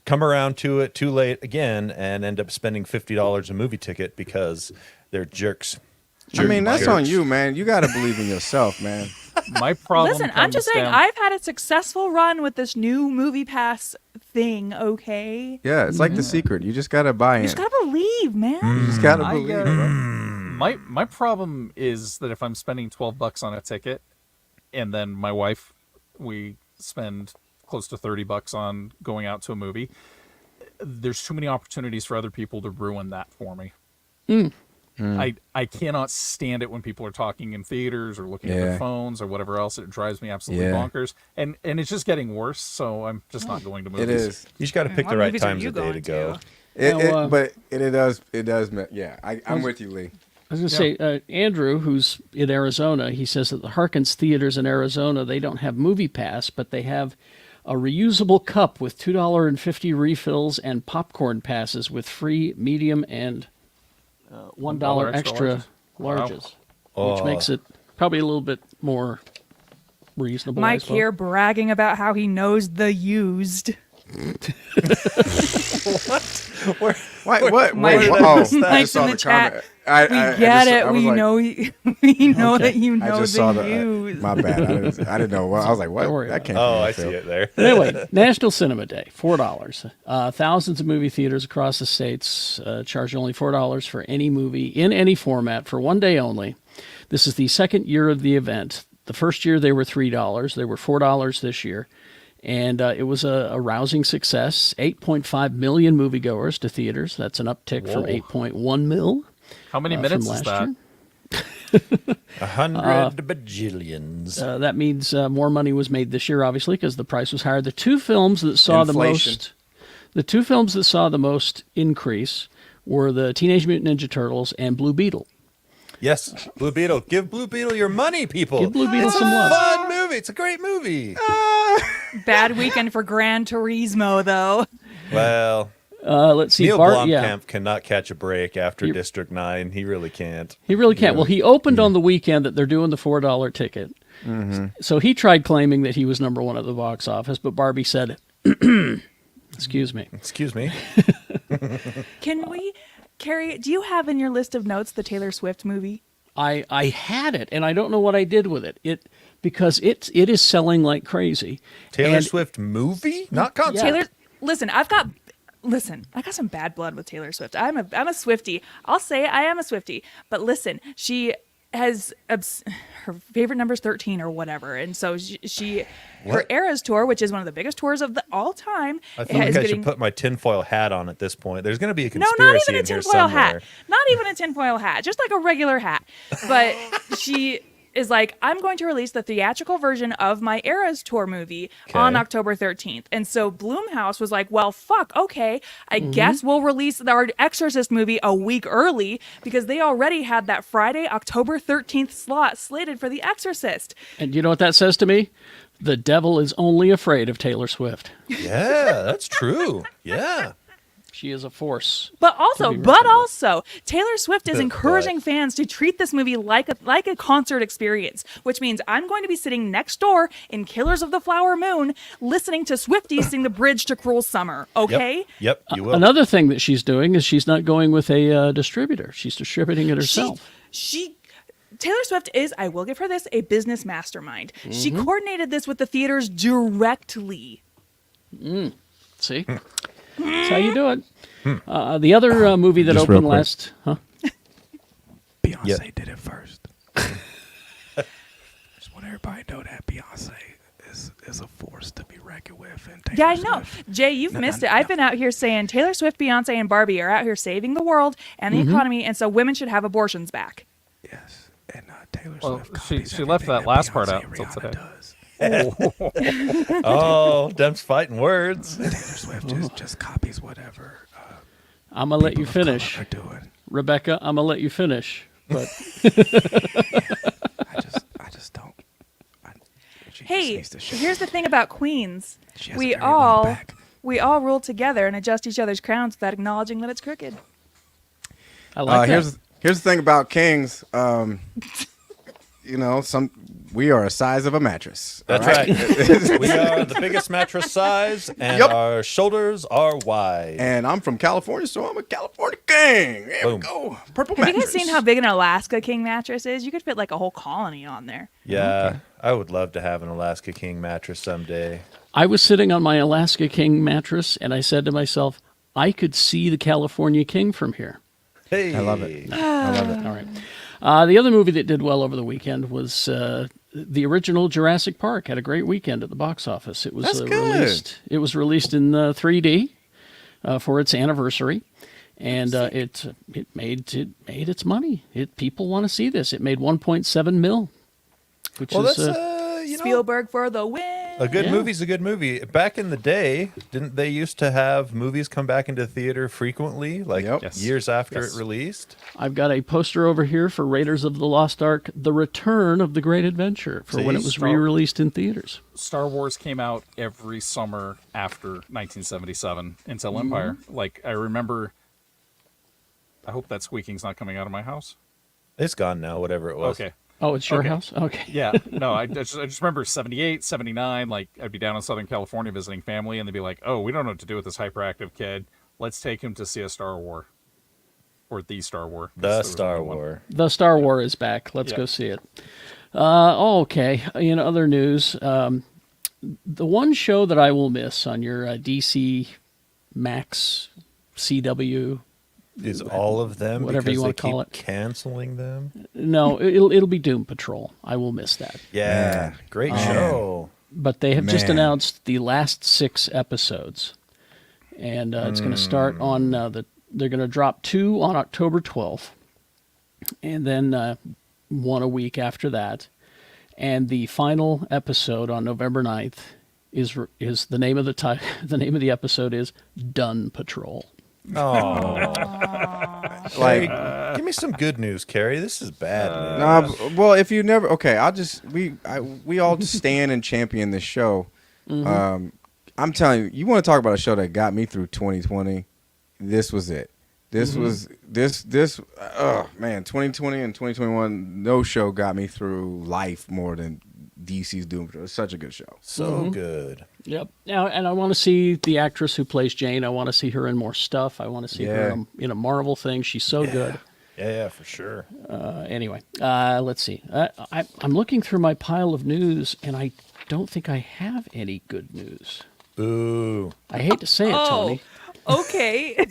Speaker 1: come around to it too late again and end up spending $50 a movie ticket because they're jerks.
Speaker 3: I mean, that's
Speaker 1: Jerks.
Speaker 3: on you, man. You got to believe in yourself, man.
Speaker 5: my problem.
Speaker 4: Listen, I'm just
Speaker 5: comes
Speaker 4: saying,
Speaker 5: down-
Speaker 4: I've had a successful run with this new movie pass thing, okay?
Speaker 3: Yeah, it's like The Secret. You just got to buy in.
Speaker 4: You just gotta believe, man.
Speaker 3: You just got to
Speaker 5: I,
Speaker 3: believe.
Speaker 5: uh,
Speaker 3: bro.
Speaker 5: my problem is that if I'm spending $12 on a ticket, and then my wife, we spend close to $30 on going out to a movie, there's too many opportunities for other people to ruin that for me. I cannot stand it when people are talking in theaters or looking at
Speaker 3: Yeah.
Speaker 5: their phones or whatever else. It drives me absolutely
Speaker 3: Yeah.
Speaker 5: bonkers, and it's just getting worse. So I'm just not going to movies.
Speaker 3: It is.
Speaker 1: You just got to pick
Speaker 4: What
Speaker 1: the right
Speaker 4: movies are
Speaker 1: times
Speaker 4: you
Speaker 1: of day to
Speaker 4: going
Speaker 1: go.
Speaker 4: to?
Speaker 2: Now,
Speaker 3: But it does. Yeah, I'm with you, Lee.
Speaker 2: I was going to say, Andrew, who's in Arizona, he says that the Harkins theaters in Arizona, they don't have Movie Pass, but they have a reusable cup with $2.50 refills and popcorn passes with free, medium, and $1 extra larges, which makes it probably a little bit more reasonable. I
Speaker 4: Mike
Speaker 2: suppose.
Speaker 4: here bragging about how he knows the used.
Speaker 3: What?
Speaker 4: Mike-
Speaker 3: Wait, oh, I
Speaker 4: Mike's
Speaker 3: just saw
Speaker 4: in
Speaker 3: the
Speaker 4: the chat.
Speaker 3: comment.
Speaker 4: We get it.
Speaker 3: I was
Speaker 4: We
Speaker 3: like-
Speaker 4: know. We know that you
Speaker 3: I
Speaker 4: know
Speaker 3: just saw
Speaker 4: the
Speaker 3: the.
Speaker 4: used.
Speaker 3: My bad. I didn't know. I was like, what?
Speaker 2: Don't worry
Speaker 3: That
Speaker 2: about
Speaker 3: came
Speaker 1: Oh,
Speaker 3: from
Speaker 1: I
Speaker 3: left
Speaker 1: see
Speaker 3: field.
Speaker 1: it there.
Speaker 2: Anyway, National Cinema Day, $4. Thousands of movie theaters across the states charge only $4 for any movie in any format for one day only. This is the second year of the event. The first year they were $3. They were $4 this year. And it was a rousing success. 8.5 million moviegoers to theaters. That's an uptick from
Speaker 5: Whoa.
Speaker 2: 8.1 mil.
Speaker 5: How many
Speaker 2: from
Speaker 5: minutes is
Speaker 2: last
Speaker 5: that?
Speaker 2: year.
Speaker 1: 100 bajillions.
Speaker 2: That means more money was made this year, obviously, because the price was higher. The two films that saw
Speaker 3: Inflation.
Speaker 2: the most increase were the Teenage Mutant Ninja Turtles and Blue Beetle.
Speaker 1: Yes, Blue Beetle. Give Blue Beetle your money, people.
Speaker 2: Give Blue Beetle
Speaker 1: it's
Speaker 2: some
Speaker 1: a
Speaker 2: love.
Speaker 1: fun movie. It's a great movie.
Speaker 4: Bad weekend for Gran Turismo, though.
Speaker 1: Well,
Speaker 2: Let's see.
Speaker 1: Neil
Speaker 2: Blomkamp
Speaker 1: Blomkamp cannot catch a break after District 9. He really can't.
Speaker 2: He really can't. Well, he opened on the weekend that they're doing the $4 ticket. So he tried claiming that he was number one at the box office, but Barbie said, excuse me.
Speaker 1: Excuse me.
Speaker 4: Can we, Carrie? Do you have in your list of notes the Taylor Swift movie?
Speaker 2: I had it, and I don't know what I did with it. Because it is selling like crazy.
Speaker 1: Taylor
Speaker 2: And-
Speaker 1: Swift movie? Not concert.
Speaker 2: Yeah.
Speaker 4: Taylor, listen, I got some bad blood with Taylor Swift. I'm a Swiftie. I'll say I am a Swiftie. But listen, she has her favorite number's 13 or whatever, and so she her Eras tour, which is one of the biggest tours of all time.
Speaker 1: I feel like I should put my tinfoil hat on at this point. There's going to be a
Speaker 4: No, not
Speaker 1: conspiracy
Speaker 4: even a
Speaker 1: in here
Speaker 4: tinfoil
Speaker 1: somewhere.
Speaker 4: hat. Not even a tinfoil hat. Just like a regular hat. But she is like, I'm going to release the theatrical version of my Eras tour movie on
Speaker 1: Okay.
Speaker 4: October 13th. And so Blumhouse was like, well, fuck, okay. I guess we'll release our Exorcist movie a week early because they already had that Friday, October 13th slot slated for The Exorcist.
Speaker 2: And you know what that says to me? The devil is only afraid of Taylor Swift.
Speaker 1: Yeah, that's true. Yeah.
Speaker 2: She is a force.
Speaker 4: But also, Taylor Swift is
Speaker 1: But-
Speaker 4: encouraging fans to treat this movie like a concert experience, which means I'm going to be sitting next door in Killers of the Flower Moon, listening to Swifties sing the bridge to Cruel Summer. Okay,
Speaker 1: Yep, you will.
Speaker 2: Another thing that she's doing is she's not going with a distributor. She's distributing it herself.
Speaker 4: Taylor Swift is, I will give her this, a business mastermind. She
Speaker 2: Mm-hmm.
Speaker 4: coordinated this with the theaters directly.
Speaker 2: See? That's how you do it. The other movie that
Speaker 3: Just real
Speaker 2: opened
Speaker 3: quick.
Speaker 2: last... Huh?
Speaker 3: Beyonce did it first. Just want everybody to know that Beyonce is a force to be reckoned with. And
Speaker 4: Yeah, I know. Jay, you've missed it. I've been out here saying Taylor Swift, Beyonce, and Barbie are out here saving the world and the economy, and so women should have abortions back.
Speaker 3: Yes, and Taylor
Speaker 5: Well,
Speaker 3: Swift.
Speaker 5: she
Speaker 3: copies
Speaker 5: left
Speaker 3: everything
Speaker 5: that last part
Speaker 3: Beyonce
Speaker 5: out
Speaker 3: and
Speaker 5: until
Speaker 3: Rihanna
Speaker 5: today.
Speaker 3: does.
Speaker 1: Oh, Dem's fighting words.
Speaker 3: Taylor Swift just copies whatever.
Speaker 2: I'm going to let you
Speaker 3: people of color
Speaker 2: finish.
Speaker 3: are doing.
Speaker 2: Rebecca, I'm going to let you finish. But
Speaker 3: I just don't. She just
Speaker 4: Hey,
Speaker 3: needs to shut
Speaker 4: here's
Speaker 3: up.
Speaker 4: the thing about queens.
Speaker 3: She has a
Speaker 4: We
Speaker 3: very long
Speaker 4: all
Speaker 3: back.
Speaker 4: rule together and adjust each other's crowns without acknowledging that it's crooked.
Speaker 2: I like that.
Speaker 3: Here's the thing about kings. We are a size of a mattress.
Speaker 1: That's
Speaker 3: all
Speaker 1: right. We are the biggest mattress size, and
Speaker 3: Yep.
Speaker 1: our shoulders are wide.
Speaker 3: And I'm from California, so I'm a California king. There
Speaker 1: Boom.
Speaker 3: we go. Purple
Speaker 4: Have
Speaker 3: mattress.
Speaker 4: you guys seen how big an Alaska king mattress is? You could fit like a whole colony on there.
Speaker 1: Yeah, I would love to have an Alaska King mattress someday.
Speaker 2: I was sitting on my Alaska King mattress, and I said to myself, I could see the California King from here.
Speaker 1: Hey,
Speaker 3: I love it. I love it.
Speaker 2: All right. The other movie that did well over the weekend was the original Jurassic Park. Had a great weekend at the box office. It was
Speaker 3: That's good.
Speaker 2: released. It was released in 3D for its anniversary, and it made its money. People want to see this. It made 1.7 mil, which
Speaker 1: Well,
Speaker 2: is
Speaker 1: that's
Speaker 4: Spielberg for the win.
Speaker 1: a good
Speaker 2: Yeah.
Speaker 1: movie's a good movie. Back in the day, didn't they used to have movies come back into theater frequently, like
Speaker 3: Yep.
Speaker 5: Yes.
Speaker 1: years after
Speaker 5: Yes.
Speaker 1: it released?
Speaker 2: I've got a poster over here for Raiders of the Lost Ark: The Return of the Great Adventure for when it was
Speaker 5: Star-
Speaker 2: re-released in theaters.
Speaker 5: Star Wars came out every summer after 1977 until Empire. Like, I remember. I hope that squeaking's not coming out of my house.
Speaker 1: It's gone now, whatever it was.
Speaker 5: Okay.
Speaker 2: Oh, it's your
Speaker 5: Okay.
Speaker 2: house? Okay.
Speaker 5: Yeah, no, I just remember 78, 79, like, I'd be down in Southern California visiting family, and they'd be like, oh, we don't know what to do with this hyperactive kid. Let's take him to see a Star War. Or the Star War. 'cause there
Speaker 1: The
Speaker 5: was
Speaker 1: Star
Speaker 5: only one.
Speaker 1: War.
Speaker 2: The Star War is back. Let's
Speaker 5: Yeah.
Speaker 2: go see it. Okay. In other news, the one show that I will miss on your DC Max CW,
Speaker 1: Is all of them
Speaker 2: Whatever
Speaker 1: because
Speaker 2: you
Speaker 1: they
Speaker 2: wanna call
Speaker 1: keep
Speaker 2: it.
Speaker 1: canceling them?
Speaker 2: no, it'll be Doom Patrol. I will miss that.
Speaker 1: Yeah,
Speaker 3: Man.
Speaker 1: great
Speaker 3: Man.
Speaker 1: show.
Speaker 2: But they have just
Speaker 3: Man.
Speaker 2: announced the last 6 episodes, and it's going to start on They're going to drop 2 on October 12th, and then 1 a week after that, and the final episode on November 9th is the name of the the name of the episode is Dun Patrol.
Speaker 1: Oh,
Speaker 3: Like,
Speaker 1: give me some good news, Carrie. This is bad news.
Speaker 3: well, if you never, okay, we all just stand and champion this show. I'm telling you, you want to talk about a show that got me through 2020. This was it. This was this. Oh man, 2020 and 2021. No show got me through life more than DC's Doom Patrol. It's such a good show.
Speaker 1: So good.
Speaker 2: Yep. Now, and I want to see the actress who plays Jane. I want to see her in more stuff. I want to see her in a Marvel thing. She's so good.
Speaker 1: Yeah, for sure.
Speaker 2: Anyway, let's see. I'm looking through my pile of news, and I don't think I have any good news.
Speaker 1: Boo.
Speaker 2: I hate to say it, Tony.
Speaker 4: Okay.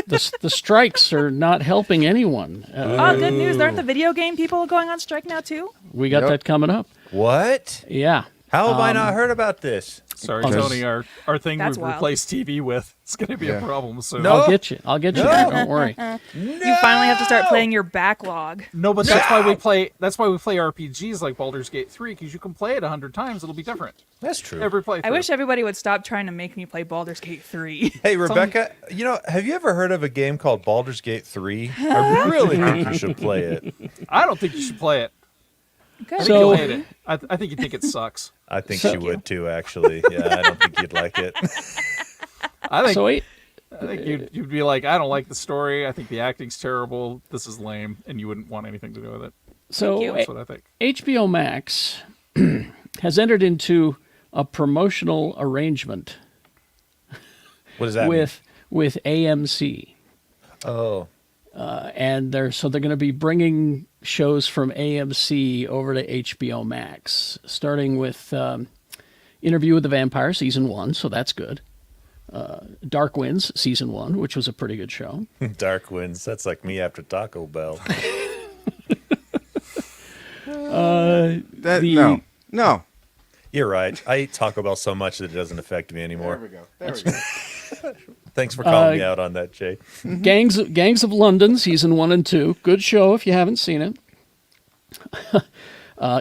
Speaker 2: The strikes are not helping anyone.
Speaker 4: Oh, good news. Aren't the video game people going on strike now, too?
Speaker 2: We got
Speaker 3: Yep.
Speaker 2: that coming up.
Speaker 1: What?
Speaker 2: Yeah.
Speaker 1: How have I not heard about this?
Speaker 5: Sorry,
Speaker 2: Because-
Speaker 5: Tony, our thing
Speaker 4: That's
Speaker 5: we
Speaker 4: wild.
Speaker 5: replaced TV with. It's going to be a problem soon.
Speaker 1: No.
Speaker 2: I'll get you. I'll get you there. Don't worry.
Speaker 4: You finally have to start playing your backlog.
Speaker 5: No, but that's why we play. That's why we play RPGs like Baldur's Gate 3, because you can play it 100 times. It'll be different
Speaker 1: That's true.
Speaker 5: every playthrough.
Speaker 4: I wish everybody would stop trying to make me play Baldur's Gate 3.
Speaker 1: Hey, Rebecca, have you ever heard of a game called Baldur's Gate 3? I really think you should play it.
Speaker 5: I don't think you should play it.
Speaker 4: Good.
Speaker 5: I think
Speaker 2: So-
Speaker 5: you'll hate it. I think you think it sucks.
Speaker 1: I think she would too, actually. Yeah, I don't think you'd like it.
Speaker 5: I think
Speaker 2: So wait,
Speaker 5: I think you'd be like, I don't like the story. I think the acting's terrible. This is lame, and you wouldn't want anything to do with it.
Speaker 2: so
Speaker 4: you.
Speaker 5: That's what I think.
Speaker 2: HBO Max has entered into a promotional arrangement
Speaker 1: What does that
Speaker 2: with AMC.
Speaker 1: mean? Oh,
Speaker 2: And they're going to be bringing shows from AMC over to HBO Max, starting with Interview with the Vampire season 1, so that's good. Dark Winds season 1, which was a pretty good show.
Speaker 1: Dark Winds. That's like me after Taco Bell.
Speaker 3: That
Speaker 2: The-
Speaker 3: no.
Speaker 1: You're right. I eat Taco Bell so much that it doesn't affect me
Speaker 3: There
Speaker 1: anymore.
Speaker 3: we go. There we go.
Speaker 1: Thanks for calling me out on that, Jay.
Speaker 2: Gangs of London, season 1 and 2. Good show if you haven't seen it.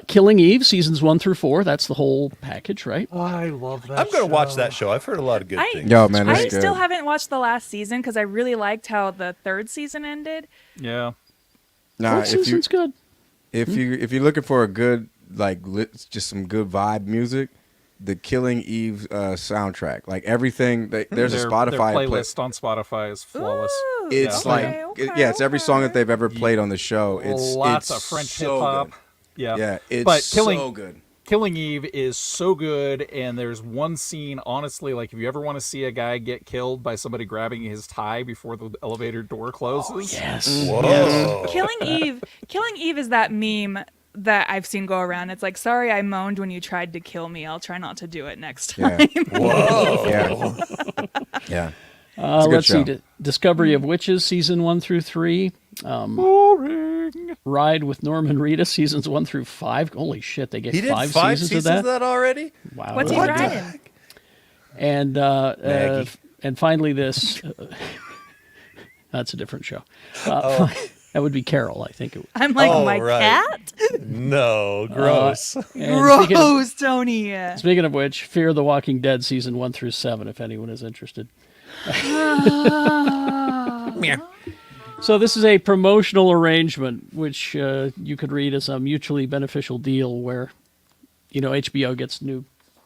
Speaker 2: Killing Eve, seasons 1 through 4. That's the whole package, right?
Speaker 5: I love that.
Speaker 1: I'm going to watch that show. I've heard a lot of good things.
Speaker 3: Yo, man,
Speaker 4: I
Speaker 3: that's good.
Speaker 4: still haven't watched the last season because I really liked how the third season ended.
Speaker 5: Yeah.
Speaker 3: Nah,
Speaker 2: Fourth season's good.
Speaker 3: if you're looking for a good just some good vibe music, the Killing Eve soundtrack, like everything. There's a
Speaker 5: Their
Speaker 3: Spotify
Speaker 5: playlist on Spotify is flawless.
Speaker 4: Ooh,
Speaker 3: It's
Speaker 4: okay,
Speaker 3: like
Speaker 4: okay,
Speaker 3: it's every song that
Speaker 4: okay.
Speaker 3: they've ever played on the show. It's
Speaker 5: Lots
Speaker 3: it's
Speaker 5: of French
Speaker 3: so
Speaker 5: hip hop.
Speaker 3: good.
Speaker 5: Yeah.
Speaker 3: Yeah, it's
Speaker 5: But
Speaker 3: so good.
Speaker 5: Killing Eve is so good, and there's one scene, honestly, like if you ever want to see a guy get killed by somebody grabbing his tie before the elevator door closes.
Speaker 2: Yes.
Speaker 1: Whoa.
Speaker 4: Killing Eve is that meme that I've seen go around. It's like, sorry, I moaned when you tried to kill me. I'll try not to do it next time.
Speaker 3: Yeah,
Speaker 1: Whoa.
Speaker 3: yeah, yeah. It's a good
Speaker 2: Let's
Speaker 3: show.
Speaker 2: see. Discovery of Witches, season 1 through 3.
Speaker 5: Boring.
Speaker 2: Ride with Norman Reedus, seasons 1 through 5. Holy shit, they get
Speaker 1: He did
Speaker 2: 5 seasons of that?
Speaker 1: already?
Speaker 2: Wow.
Speaker 4: What's he
Speaker 1: What the
Speaker 4: riding?
Speaker 1: heck?
Speaker 2: And
Speaker 1: Maggie.
Speaker 2: and finally this. That's a different show. That would be Carol, I think.
Speaker 4: I'm like,
Speaker 1: Oh,
Speaker 4: my
Speaker 1: right.
Speaker 4: cat?
Speaker 1: No, gross.
Speaker 2: And speaking of,
Speaker 4: Gross, Tony.
Speaker 2: speaking of which, Fear the Walking Dead, season 1 through 7, if anyone is interested. So this is a promotional arrangement, which you could read as a mutually beneficial deal where, HBO gets new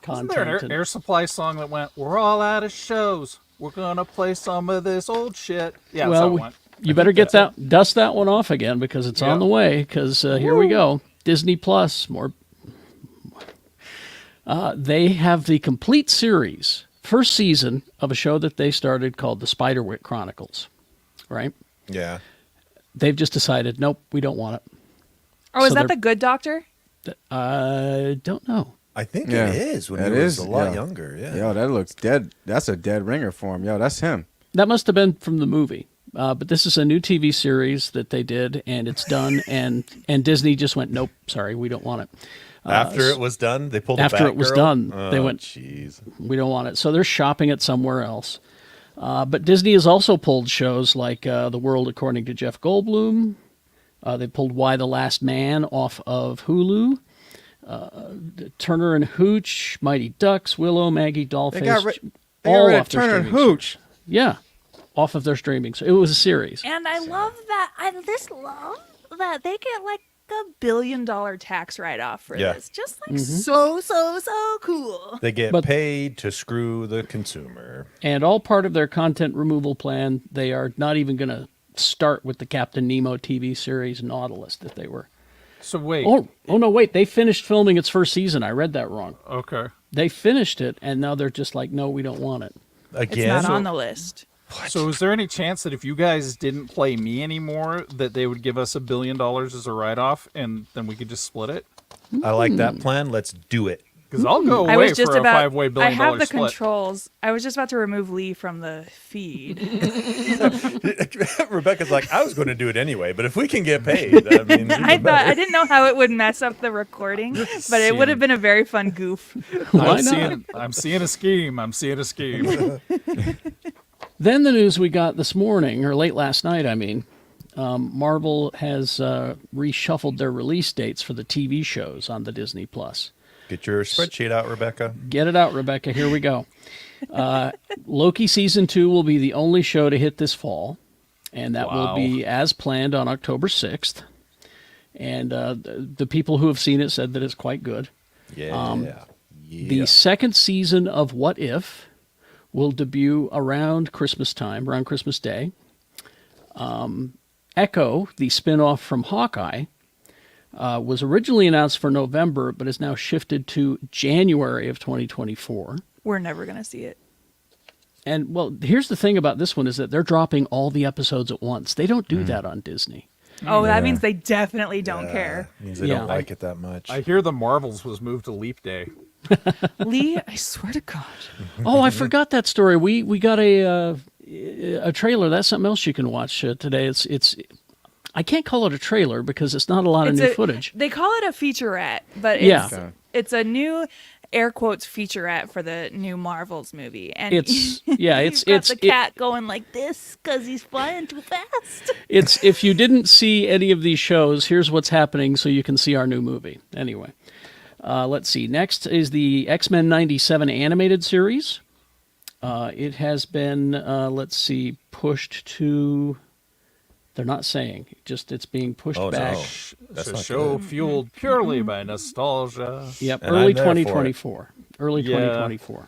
Speaker 5: Isn't there
Speaker 2: content.
Speaker 5: an Air Supply song that went, "We're all out of shows. We're gonna play some of this old shit"? Yeah, that's how it went.
Speaker 2: You better dust that one off again because it's on
Speaker 5: Yeah.
Speaker 2: the way. Because here we go, Disney Plus, more. They have the complete series, first season of a show that they started called The Spiderwick Chronicles, right?
Speaker 1: Yeah.
Speaker 2: They've just decided, nope, we don't want it.
Speaker 4: Oh, is
Speaker 2: So
Speaker 4: that
Speaker 2: they're-
Speaker 4: the Good Doctor?
Speaker 2: I don't know.
Speaker 1: I think
Speaker 3: Yeah.
Speaker 1: it is when
Speaker 3: It
Speaker 1: he was
Speaker 3: is,
Speaker 1: a lot
Speaker 3: yeah.
Speaker 1: younger. Yeah.
Speaker 3: Yo, that looks dead. That's a dead ringer for him. Yo, that's him.
Speaker 2: That must have been from the movie. But this is a new TV series that they did, and it's done. And Disney just went, nope, sorry, we don't want it.
Speaker 1: After it was done, they pulled
Speaker 2: after it was done, they went-
Speaker 1: jeez.
Speaker 2: We don't want it. So they're shopping it somewhere else. But Disney has also pulled shows like The World According to Jeff Goldblum. They pulled Why the Last Man off of Hulu. Turner and Hooch, Mighty Ducks, Willow, Maggie,
Speaker 3: They
Speaker 2: Dollface,
Speaker 3: got rid
Speaker 2: all
Speaker 3: of
Speaker 2: off their
Speaker 3: Turner and
Speaker 2: streaming
Speaker 3: Hooch.
Speaker 2: Yeah, off of their streaming. So it was a series.
Speaker 4: And I love that. I just love that they get like $1 billion tax write-off for
Speaker 1: Yeah.
Speaker 4: this. Just like so cool.
Speaker 1: They get
Speaker 2: But-
Speaker 1: paid to screw the consumer.
Speaker 2: And all part of their content removal plan. They are not even going to start with the Captain Nemo TV series Nautilus that they were.
Speaker 5: So wait.
Speaker 2: Oh no, wait. They finished filming its first season. I read that wrong.
Speaker 5: Okay.
Speaker 2: They finished it, and now they're just like, no, we don't want it.
Speaker 4: It's
Speaker 1: Again,
Speaker 4: not on the list.
Speaker 5: So is there any chance that if you guys didn't play me anymore, that they would give us $1 billion as a write-off, and then we could just split it?
Speaker 1: I like that plan. Let's do it.
Speaker 5: Because I'll go
Speaker 4: I
Speaker 5: away
Speaker 4: was just
Speaker 5: for a
Speaker 4: about.
Speaker 5: $5
Speaker 4: I
Speaker 5: billion
Speaker 4: have the
Speaker 5: split.
Speaker 4: controls. I was just about to remove Lee from the feed.
Speaker 1: Rebecca's like, I was going to do it anyway, but if we can get paid, I mean,
Speaker 4: I thought I didn't know how it would mess up the recording, but it would have been a very fun goof.
Speaker 2: Why not?
Speaker 5: I'm seeing a scheme. I'm seeing a scheme.
Speaker 2: Then the news we got this morning, or late last night, I mean, Marvel has reshuffled their release dates for the TV shows on the Disney Plus.
Speaker 1: Get your spreadsheet out, Rebecca.
Speaker 2: Get it out, Rebecca. Here we go. Loki Season 2 will be the only show to hit this fall, and that will
Speaker 5: Wow.
Speaker 2: be as planned on October 6th. And the people who have seen it said that it's quite good.
Speaker 1: Yeah.
Speaker 2: The second season of What If will debut around Christmas time, around Christmas Day. Echo, the spin-off from Hawkeye, was originally announced for November, but is now shifted to January of 2024.
Speaker 4: We're never gonna see it.
Speaker 2: And, well, here's the thing about this one is that they're dropping all the episodes at once. They don't do that on Disney.
Speaker 4: Oh, that means they definitely don't care.
Speaker 1: Means they
Speaker 2: Yeah.
Speaker 1: don't like it that much.
Speaker 5: I hear the Marvels was moved to Leap Day.
Speaker 4: Lee, I swear to God.
Speaker 2: Oh, I forgot that story. We got a trailer. That's something else you can watch today. It's I can't call it a trailer because it's not a lot of new footage.
Speaker 4: They call it a featurette, but
Speaker 2: Yeah.
Speaker 4: it's a new. air quotes featurette for the new Marvels movie, and
Speaker 2: It's
Speaker 4: he's got the cat going like this because he's flying too fast.
Speaker 2: It's if you didn't see any of these shows, here's what's happening so you can see our new movie. Anyway, let's see. Next is the X-Men 97 animated series. It has been, pushed to... They're not saying. Just it's being pushed back.
Speaker 1: No. That's
Speaker 5: a
Speaker 1: not
Speaker 5: show
Speaker 1: good.
Speaker 5: fueled purely by nostalgia.
Speaker 2: Yep,
Speaker 1: And
Speaker 2: early
Speaker 1: I'm there for it.
Speaker 2: 2024. Early 2024.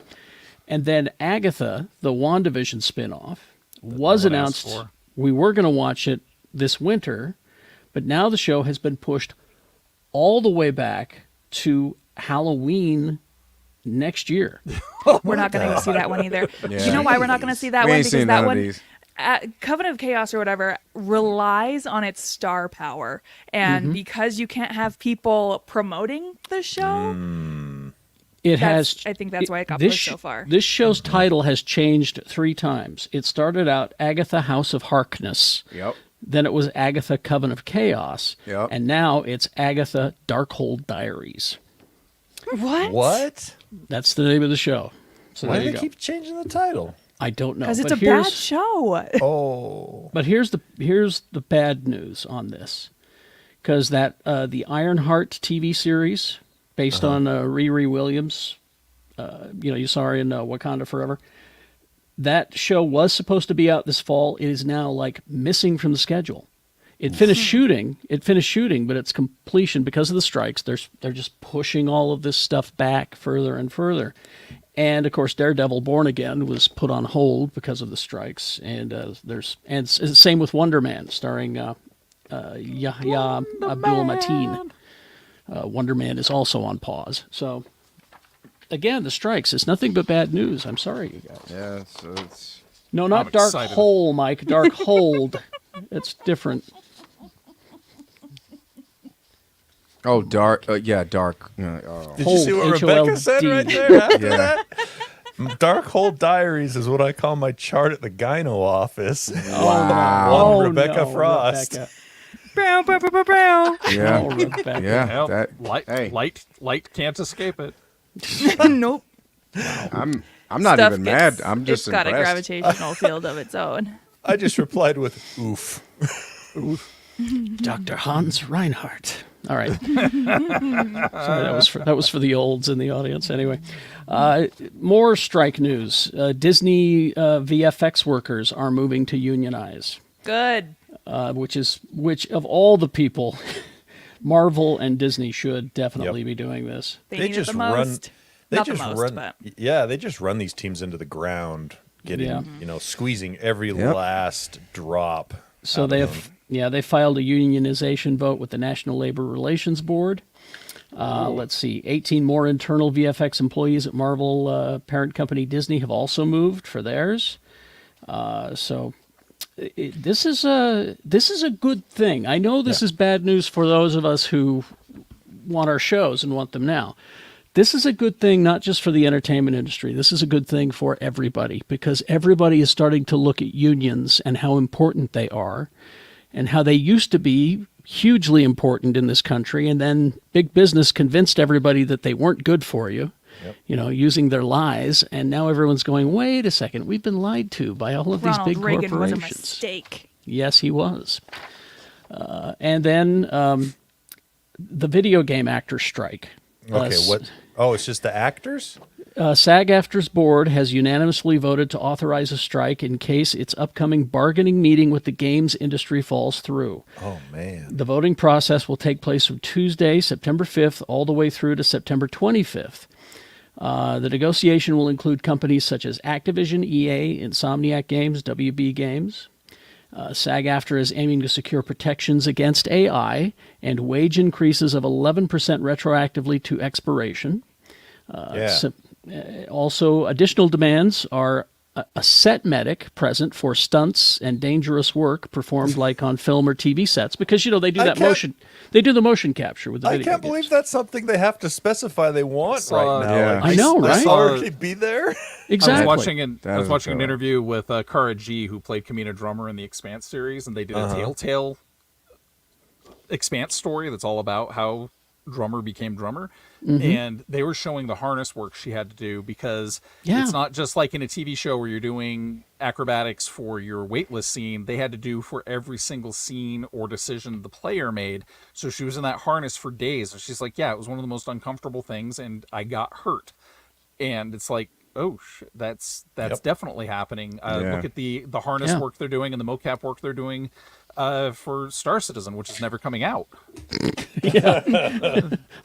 Speaker 2: And then Agatha, the WandaVision spinoff, was
Speaker 5: no one asked
Speaker 2: announced.
Speaker 5: for.
Speaker 2: We were going to watch it this winter, but now the show has been pushed all the way back to Halloween next year.
Speaker 4: We're not going to see that one either.
Speaker 3: Yeah.
Speaker 4: You know why we're not going to see that
Speaker 3: We
Speaker 4: one?
Speaker 3: ain't
Speaker 4: Because
Speaker 3: seen
Speaker 4: that
Speaker 3: none of
Speaker 4: one,
Speaker 3: these.
Speaker 4: Covenant of Chaos or whatever, relies on its star power, and
Speaker 2: Mm-hmm.
Speaker 4: because you can't have people promoting the show,
Speaker 2: It has.
Speaker 4: I think that's why it got
Speaker 2: this
Speaker 4: pushed so far.
Speaker 2: This show's title has changed 3 times. It started out Agatha House of Harkness.
Speaker 3: Yep.
Speaker 2: Then it was Agatha Coven of Chaos.
Speaker 3: Yep.
Speaker 2: And now it's Agatha Darkhold Diaries.
Speaker 4: What?
Speaker 1: What?
Speaker 2: That's the name of the show. So
Speaker 1: Why
Speaker 2: there
Speaker 1: do
Speaker 2: you
Speaker 1: they
Speaker 2: go.
Speaker 1: keep changing the title?
Speaker 2: I don't know.
Speaker 4: Because it's
Speaker 2: but
Speaker 4: a bad
Speaker 2: here's-
Speaker 4: show.
Speaker 1: Oh.
Speaker 2: But here's the bad news on this, because that the Ironheart TV series based on Riri Williams, you saw her in Wakanda Forever. That show was supposed to be out this fall. It is now like missing from the schedule. It finished shooting. But its completion because of the strikes. They're just pushing all of this stuff back further and further. And of course, Daredevil: Born Again was put on hold because of the strikes. And it's the same with Wonder Man, starring Yahya Abdul-Mateen. Wonder Man is also on pause. So again, the strikes. It's nothing but bad news. I'm sorry, you guys.
Speaker 3: Yeah, so it's
Speaker 2: No, not
Speaker 5: I'm
Speaker 2: Dark
Speaker 5: excited.
Speaker 2: Hole, Mike. Dark Hold. It's different.
Speaker 3: dark. Dark.
Speaker 1: Did
Speaker 2: Hold,
Speaker 1: you see what
Speaker 2: H-O-L-D.
Speaker 1: Rebecca said right there after
Speaker 3: Yeah.
Speaker 1: that? Darkhold Diaries is what I call my chart at the gyno office.
Speaker 3: Wow.
Speaker 1: On Rebecca
Speaker 2: no,
Speaker 1: Frost.
Speaker 2: Rebecca.
Speaker 4: Brow, brow, brow, brow, brow.
Speaker 3: Yeah.
Speaker 2: Oh, Rebecca.
Speaker 3: Yeah.
Speaker 5: Well,
Speaker 3: That. Hey.
Speaker 5: light can't escape it.
Speaker 4: Nope.
Speaker 3: I'm not
Speaker 4: Stuff
Speaker 3: even
Speaker 4: gets-
Speaker 3: mad. I'm just
Speaker 4: it's got a
Speaker 3: impressed.
Speaker 4: gravitational field of its own.
Speaker 1: I just replied with oof.
Speaker 2: Dr. Hans Reinhardt. All right. Sorry, that was for the olds in the audience. Anyway, more strike news. Disney VFX workers are moving to unionize,
Speaker 4: Good.
Speaker 2: which of all the people, Marvel and Disney should definitely be doing this.
Speaker 4: They,
Speaker 1: They
Speaker 4: need
Speaker 1: just
Speaker 4: it the
Speaker 1: run-
Speaker 4: most.
Speaker 1: They
Speaker 4: Not
Speaker 1: just
Speaker 4: the most,
Speaker 1: run.
Speaker 4: but
Speaker 1: Yeah, they just run these teams into the ground, getting squeezing every
Speaker 3: Yep.
Speaker 1: last drop.
Speaker 2: So
Speaker 1: out
Speaker 2: they
Speaker 1: of
Speaker 2: have,
Speaker 1: them.
Speaker 2: they filed a unionization vote with the National Labor Relations Board. Let's see, 18 more internal VFX employees at Marvel parent company Disney have also moved for theirs. This is a good thing. I know this is bad news for those of us who want our shows and want them now. This is a good thing, not just for the entertainment industry. This is a good thing for everybody, because everybody is starting to look at unions and how important they are and how they used to be hugely important in this country. And then big business convinced everybody that they weren't good for you, using their lies. And now everyone's going, wait a second, we've been lied to by all of
Speaker 4: Ronald
Speaker 2: these big
Speaker 4: Reagan was a
Speaker 2: corporations.
Speaker 4: mistake.
Speaker 2: Yes, he was. And then the video game actor strike.
Speaker 1: Okay, what? Oh, it's just the actors?
Speaker 2: SAG-AFTRA's board has unanimously voted to authorize a strike in case its upcoming bargaining meeting with the games industry falls through.
Speaker 1: Oh man.
Speaker 2: The voting process will take place from Tuesday, September 5th, all the way through to September 25th. The negotiation will include companies such as Activision, EA, Insomniac Games, WB Games. SAG-AFTRA is aiming to secure protections against AI and wage increases of 11% retroactively to expiration. Also, additional demands are a set medic present for stunts and dangerous work performed like on film or TV sets, because they do that motion. They do the motion capture with the
Speaker 1: I
Speaker 2: video
Speaker 1: can't
Speaker 2: games.
Speaker 1: believe that's something they have to specify they want
Speaker 5: So,
Speaker 1: right now.
Speaker 3: yeah.
Speaker 1: Like,
Speaker 2: I know,
Speaker 1: they
Speaker 2: right?
Speaker 1: already be there.
Speaker 2: Exactly.
Speaker 5: I was watching an
Speaker 3: killer.
Speaker 5: interview with Kara G, who played Kamina Drummer in the Expanse series, and they did a Telltale Expanse story that's all about how drummer became drummer, and they were showing the harness work she had to do, because it's not just like in a TV show where you're doing acrobatics for your weightless scene. They had to do for every single scene or decision the player made. So she was in that harness for days. And she's like, yeah, it was one of the most uncomfortable things, and I got hurt. And it's like, oh, that's definitely happening. Look at the harness work they're doing and the mocap work they're doing for Star Citizen, which is never coming out.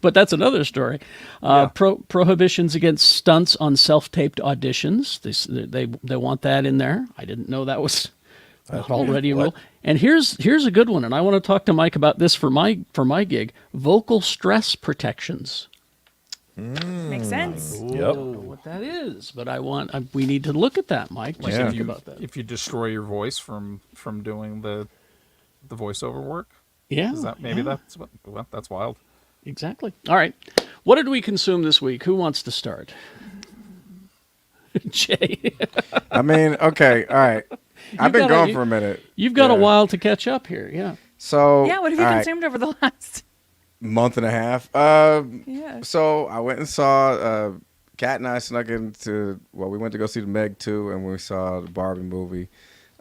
Speaker 2: But that's another story. Prohibitions against stunts on self-taped auditions. They want that in there. I didn't know that was not already a rule. And here's a good one, and I want to talk to Mike about this for my gig. Vocal stress protections.
Speaker 4: Makes sense.
Speaker 2: I don't know what that is, but we need to look at that, Mike. What do you think about that?
Speaker 5: If you destroy your voice from doing the voiceover work,
Speaker 2: Is
Speaker 5: that that's wild.
Speaker 2: Exactly. All right. What did we consume this week? Who wants to start? Jay.
Speaker 3: I mean, okay, all right. I've been gone for a minute.
Speaker 2: You've got a while to catch up here. Yeah.
Speaker 3: So
Speaker 4: Yeah, what have you consumed over the last
Speaker 3: month and a half?
Speaker 4: Yeah.
Speaker 3: So I went and saw Kat and I snuck into we went to go see the Meg 2, and we saw the Barbie movie.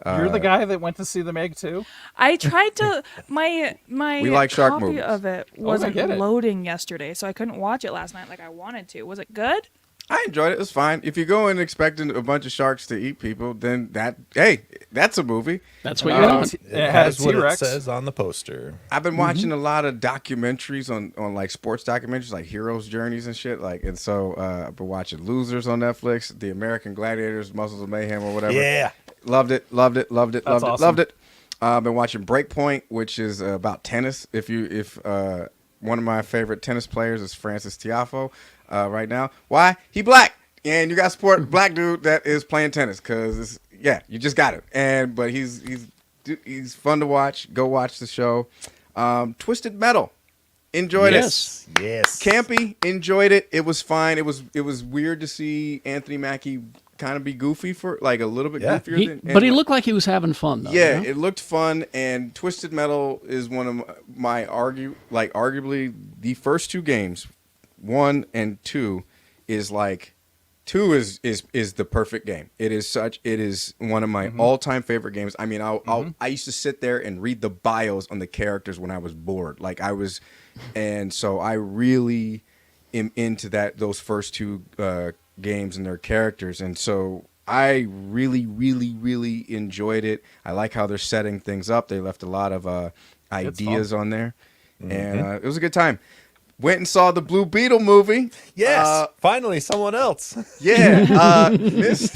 Speaker 5: You're the guy that went to see the Meg 2?
Speaker 4: I tried to my
Speaker 3: We like shark
Speaker 4: copy
Speaker 3: movies.
Speaker 4: of it wasn't loading yesterday, so I couldn't watch it last night like I wanted to. Was it good?
Speaker 3: I enjoyed it. It was fine. If you go in expecting a bunch of sharks to eat people, then that's a movie.
Speaker 2: That's what you're doing.
Speaker 1: It has what it
Speaker 5: T-Rex.
Speaker 1: says on the poster.
Speaker 3: I've been watching a lot of documentaries on like sports documentaries, like heroes' journeys and shit. And so I've been watching Losers on Netflix, The American Gladiators, Muscles of Mayhem, or whatever.
Speaker 1: Yeah.
Speaker 3: Loved it.
Speaker 5: That's awesome.
Speaker 3: Loved it. I've been watching Breakpoint, which is about tennis. If one of my favorite tennis players is Francis Tiafoe right now. Why? He black, and you got to support a black dude that is playing tennis, because you just got it. But he's fun to watch. Go watch the show. Twisted Metal, enjoyed it.
Speaker 1: Yes.
Speaker 3: Campy, enjoyed it. It was fine. It was weird to see Anthony Mackie kind of be goofy for like a little bit goofier
Speaker 2: But he looked like he was having fun though.
Speaker 3: Yeah, it looked fun. And Twisted Metal is one of my arguably the first two games, 1 and 2, is like 2 is the perfect game. It is one of my all-time favorite games. I mean, I used to sit there and read the bios on the characters when I was bored. And so I really am into those first two games and their characters. And so I really, really, really enjoyed it. I like how they're setting things up. They left a lot of ideas on there, and it was a good time. Went and saw the Blue Beetle movie.
Speaker 1: Yes. Finally, someone else.
Speaker 3: Yeah. There's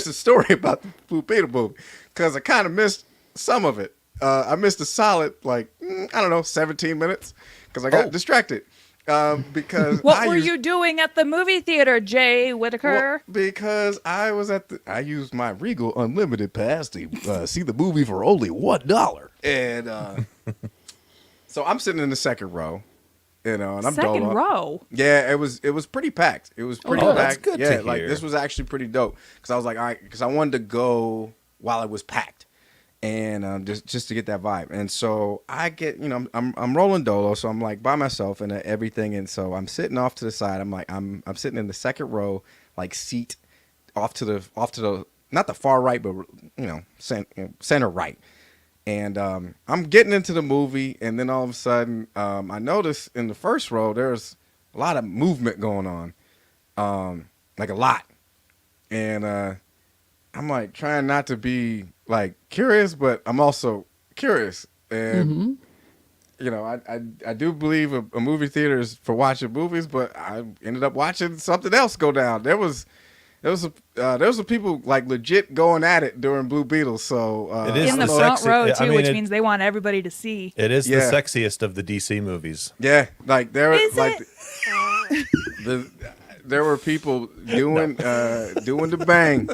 Speaker 3: a story about the Blue Beetle movie, because I kind of missed some of it. I missed a solid 17 minutes because I got distracted. Because
Speaker 4: what were you doing at the movie theater, Jay Whitaker?
Speaker 3: Well, because I used my Regal Unlimited pass to see the movie for only $1, and so I'm sitting in the second row, and I'm
Speaker 4: second row.
Speaker 3: Yeah, it was pretty packed. It was pretty packed.
Speaker 1: That's good to hear.
Speaker 3: This was actually pretty dope, because I was like, all right, because I wanted to go while it was packed. And just to get that vibe. And so I get, I'm rolling dolo, so I'm like by myself and everything. And so I'm sitting off to the side. I'm like, I'm sitting in the second row, like seat off to the not the far right, but center right. And I'm getting into the movie, and then all of a sudden, I notice in the first row there's a lot of movement going on, like a lot. And I'm like trying not to be like curious, but I'm also curious. And I do believe a movie theater is for watching movies, but I ended up watching something else go down. There was some people like legit going at it during Blue Beetle. So
Speaker 1: it is
Speaker 4: in the front row too, which means they want everybody to see.
Speaker 1: It is the sexiest of the DC movies.
Speaker 3: Yeah, like there
Speaker 4: Is
Speaker 3: like
Speaker 4: it?
Speaker 3: there were people doing the bang.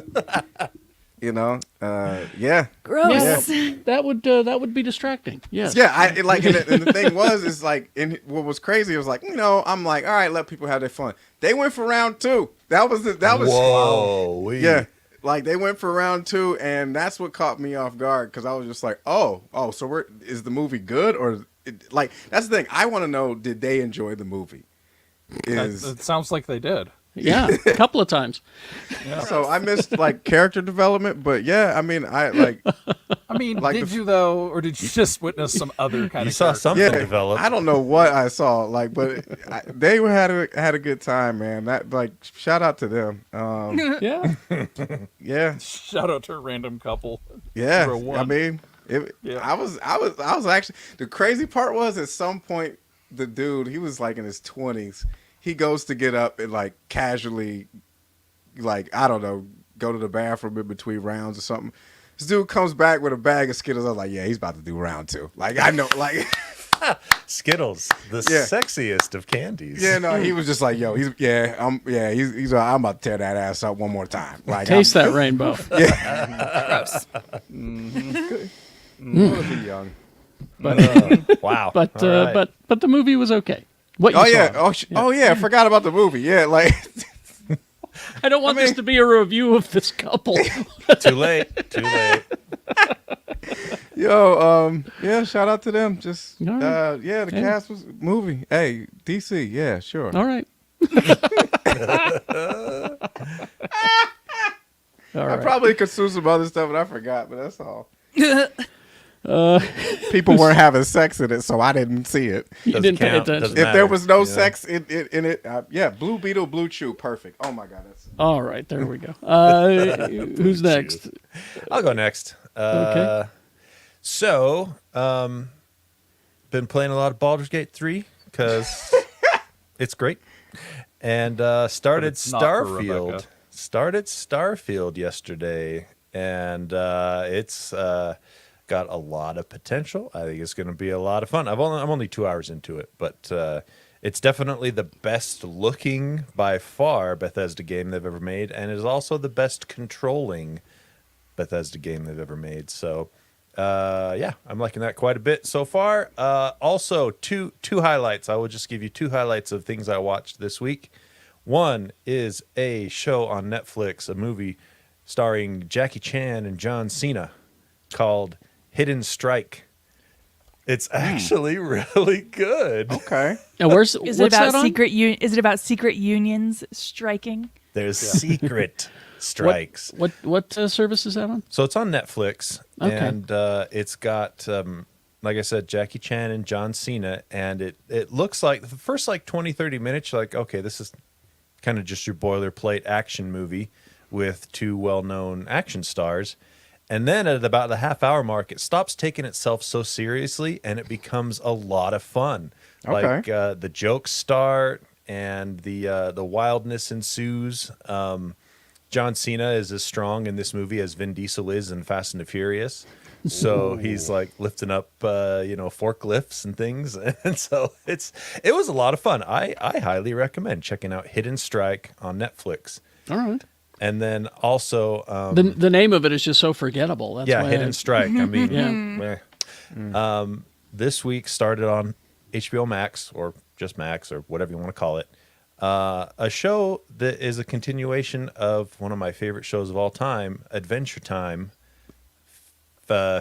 Speaker 3: Yeah.
Speaker 4: Gross.
Speaker 2: Yeah, that would be distracting. Yes.
Speaker 3: Yeah, and the thing was what was crazy was like, I'm like, all right, let people have their fun. They went for round 2. That was
Speaker 1: Whoa.
Speaker 3: Yeah. Like they went for round 2, and that's what caught me off guard, because I was just like, so is the movie good, or like that's the thing. I want to know, did they enjoy the movie?
Speaker 5: It sounds like they did.
Speaker 2: Yeah, a couple of times.
Speaker 3: So I missed like character development, but yeah, I mean, I like.
Speaker 5: I mean,
Speaker 3: Like
Speaker 5: did you though, or did you just witness some other kind
Speaker 1: You
Speaker 5: of
Speaker 1: saw
Speaker 5: character?
Speaker 1: something
Speaker 3: Yeah,
Speaker 1: develop.
Speaker 3: I don't know what I saw, like, but they had a good time, man. That like, shout out to them.
Speaker 2: Yeah.
Speaker 3: Yeah,
Speaker 5: Shout out to a random couple.
Speaker 3: yeah.
Speaker 5: Number one.
Speaker 3: I mean,
Speaker 5: Yeah.
Speaker 3: I was actually, the crazy part was at some point the dude, he was like in his 20s. He goes to get up and like casually, like, I don't know, go to the bathroom in between rounds or something. This dude comes back with a bag of Skittles. I was like, yeah, he's about to do round 2. Like, I know, like,
Speaker 1: Skittles, the
Speaker 3: Yeah.
Speaker 1: sexiest of candies.
Speaker 3: yeah, no, he was just like, yo, he's I'm about to tear that ass up one more time. Like,
Speaker 2: Taste that rainbow.
Speaker 4: Gross.
Speaker 3: We'll be young.
Speaker 1: Wow.
Speaker 2: But
Speaker 1: All right.
Speaker 2: but the movie was okay. What you
Speaker 3: Oh
Speaker 2: saw.
Speaker 3: yeah, oh yeah, I forgot about the movie. Yeah, like,
Speaker 2: I don't want this to be a review of this couple.
Speaker 1: Too late. Too late.
Speaker 3: yo, yeah, shout out to them. Just,
Speaker 2: All right.
Speaker 3: yeah, the cast was movie. Hey, DC, yeah, sure.
Speaker 2: All right. All
Speaker 3: I
Speaker 2: right.
Speaker 3: probably could sue some other stuff, but I forgot. But that's all. People weren't having sex in it, so I didn't see it.
Speaker 2: You
Speaker 1: Doesn't
Speaker 2: didn't pay
Speaker 1: count.
Speaker 2: attention.
Speaker 1: Doesn't
Speaker 3: If there
Speaker 1: matter,
Speaker 3: was no
Speaker 1: you know?
Speaker 3: sex in it, yeah, Blue Beetle, Blue Chew, perfect. Oh my God, that's
Speaker 2: All right, there we go. Who's next?
Speaker 1: I'll go next.
Speaker 2: Okay.
Speaker 1: So, been playing a lot of Baldur's Gate 3 because it's great. And started
Speaker 5: it's not for
Speaker 1: Starfield.
Speaker 5: Rebecca.
Speaker 1: Started Starfield yesterday, and it's got a lot of potential. I think it's going to be a lot of fun. I'm only 2 hours into it, but it's definitely the best looking by far Bethesda game they've ever made, and it is also the best controlling Bethesda game they've ever made. So, yeah, I'm liking that quite a bit so far. Also, two highlights. I will just give you 2 highlights of things I watched this week. One is a show on Netflix, a movie starring Jackie Chan and John Cena called Hidden Strike. It's actually really good.
Speaker 3: okay.
Speaker 2: Now, what's
Speaker 4: Is it
Speaker 2: that
Speaker 4: about
Speaker 2: on?
Speaker 4: Is it about secret unions striking?
Speaker 1: There's secret strikes.
Speaker 2: What service is that on?
Speaker 1: So it's on Netflix,
Speaker 2: Okay.
Speaker 1: and it's got, like I said, Jackie Chan and John Cena, and it looks like the first like 20, 30 minutes, you're like, okay, this is kind of just your boilerplate action movie with 2 well-known action stars. And then at about the half-hour mark, it stops taking itself so seriously, and it becomes a lot of fun.
Speaker 3: Okay.
Speaker 1: Like the jokes start, and the wildness ensues. John Cena is as strong in this movie as Vin Diesel is in Fast and the Furious. So he's like lifting up, forklifts and things, and so it was a lot of fun. I highly recommend checking out Hidden Strike on Netflix.
Speaker 2: All right.
Speaker 1: And then also,
Speaker 2: The name of it is just so forgettable. That's
Speaker 1: yeah,
Speaker 2: why
Speaker 1: Hidden Strike. I mean,
Speaker 2: Yeah.
Speaker 1: this week started on HBO Max or just Max or whatever you want to call it. A show that is a continuation of one of my favorite shows of all time, Adventure Time.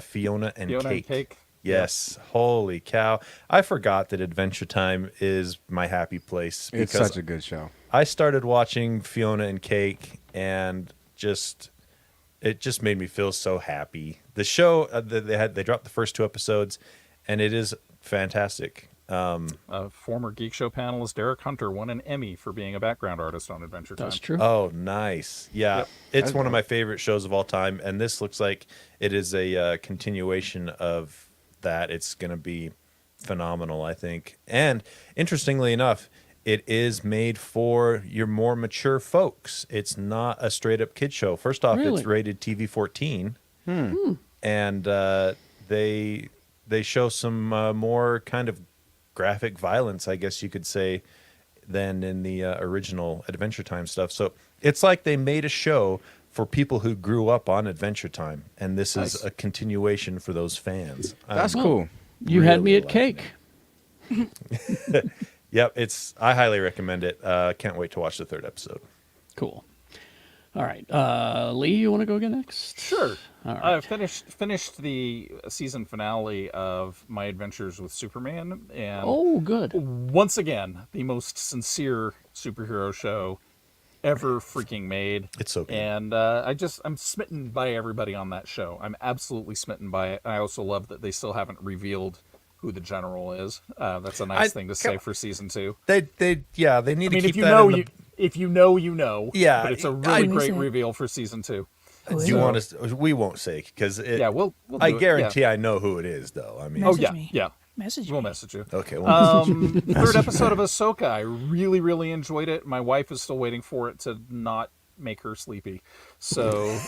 Speaker 1: Fiona and Cake. Yes. Holy cow. I forgot that Adventure Time is my happy place
Speaker 3: It's
Speaker 1: because
Speaker 3: such a good show.
Speaker 1: I started watching Fiona and Cake and it just made me feel so happy. The show they dropped the first 2 episodes and it is fantastic.
Speaker 5: Former Geekshow panelist Derek Hunter won an Emmy for being a background artist on Adventure Time.
Speaker 2: That's true.
Speaker 1: Oh, nice. Yeah.
Speaker 5: Yep.
Speaker 1: It's one of my favorite shows of all time. And this looks like it is a continuation of that. It's going to be phenomenal, I think. And interestingly enough, it is made for your more mature folks. It's not a straight up kid show. First off,
Speaker 2: Really?
Speaker 1: it's rated TV 14. And they show some more kind of graphic violence, I guess you could say, than in the original Adventure Time stuff. So it's like they made a show for people who grew up on Adventure Time, and this is a continuation for those fans.
Speaker 3: That's cool.
Speaker 2: You had me
Speaker 1: really
Speaker 2: at
Speaker 1: liking
Speaker 2: cake.
Speaker 1: Yep, I highly recommend it. Can't wait to watch the 3rd episode.
Speaker 2: Cool. All right. Lee, you want to go again next?
Speaker 5: Sure.
Speaker 2: All right.
Speaker 5: I finished the season finale of My Adventures with Superman, and
Speaker 2: Oh, good.
Speaker 5: once again, the most sincere superhero show ever freaking made.
Speaker 1: It's so good.
Speaker 5: And I'm smitten by everybody on that show. I'm absolutely smitten by it. I also love that they still haven't revealed who the general is. That's a nice thing to say for season 2.
Speaker 1: They need
Speaker 5: I
Speaker 1: to
Speaker 5: mean,
Speaker 1: keep
Speaker 5: if you
Speaker 1: that
Speaker 5: know,
Speaker 1: in the...
Speaker 5: if you know, you know.
Speaker 1: Yeah,
Speaker 5: But it's a really
Speaker 4: Who is
Speaker 5: great
Speaker 4: it?
Speaker 5: reveal for season 2.
Speaker 1: Do you want us? We won't say because
Speaker 5: Yeah, we'll
Speaker 1: I
Speaker 5: do it,
Speaker 1: guarantee I know who it is, though. I mean,
Speaker 5: Oh,
Speaker 4: Message
Speaker 5: yeah,
Speaker 4: me.
Speaker 5: yeah.
Speaker 4: Message
Speaker 5: We'll
Speaker 4: me.
Speaker 5: message you.
Speaker 1: okay. Well,
Speaker 5: Third episode of Ahsoka. I really, really enjoyed it. My wife is still waiting for it to not make her sleepy. So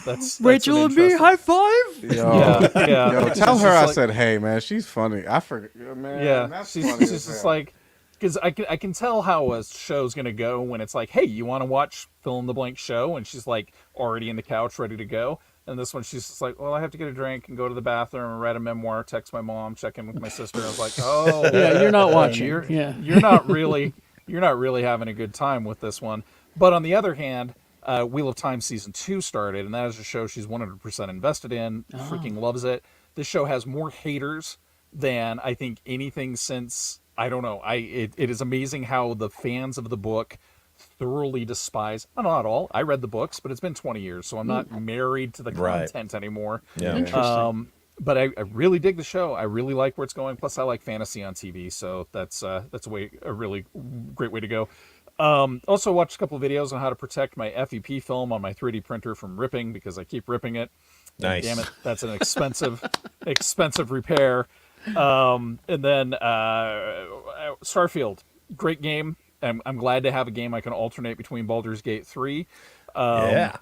Speaker 5: that's
Speaker 4: Rachel
Speaker 5: an
Speaker 4: and me,
Speaker 5: interesting-
Speaker 4: high five.
Speaker 3: Yo,
Speaker 5: Yeah.
Speaker 3: yo,
Speaker 5: It's
Speaker 3: tell
Speaker 5: just
Speaker 3: her I
Speaker 5: like-
Speaker 3: said, hey, man, she's funny. I forget, man.
Speaker 5: Yeah,
Speaker 3: that's
Speaker 5: she's
Speaker 3: funny as
Speaker 5: just
Speaker 3: hell.
Speaker 5: like, because I can tell how a show's gonna go when it's like, hey, you want to watch fill in the blank show, and she's like already in the couch ready to go. And this one, she's just like, well, I have to get a drink and go to the bathroom and write a memoir, text my mom, check in with my sister. I was like, oh,
Speaker 2: Yeah, you're not watching.
Speaker 5: You're,
Speaker 2: Yeah.
Speaker 5: you're not really having a good time with this one. But on the other hand, Wheel of Time season 2 started, and that is a show she's 100% invested in. Freaking loves it. This show has more haters than I think anything since, I don't know. It is amazing how the fans of the book thoroughly despise. Not all. I read the books, but it's been 20 years, so I'm not married to the
Speaker 1: Right.
Speaker 5: content anymore.
Speaker 1: yeah.
Speaker 2: Interesting.
Speaker 5: But I really dig the show. I really like where it's going. Plus, I like fantasy on TV, so that's a really great way to go. Also, watched a couple of videos on how to protect my FEP film on my 3D printer from ripping because I keep ripping it. And
Speaker 1: Nice.
Speaker 5: damn it, that's an expensive repair. And then Starfield, great game. I'm glad to have a game I can alternate between Baldur's Gate 3.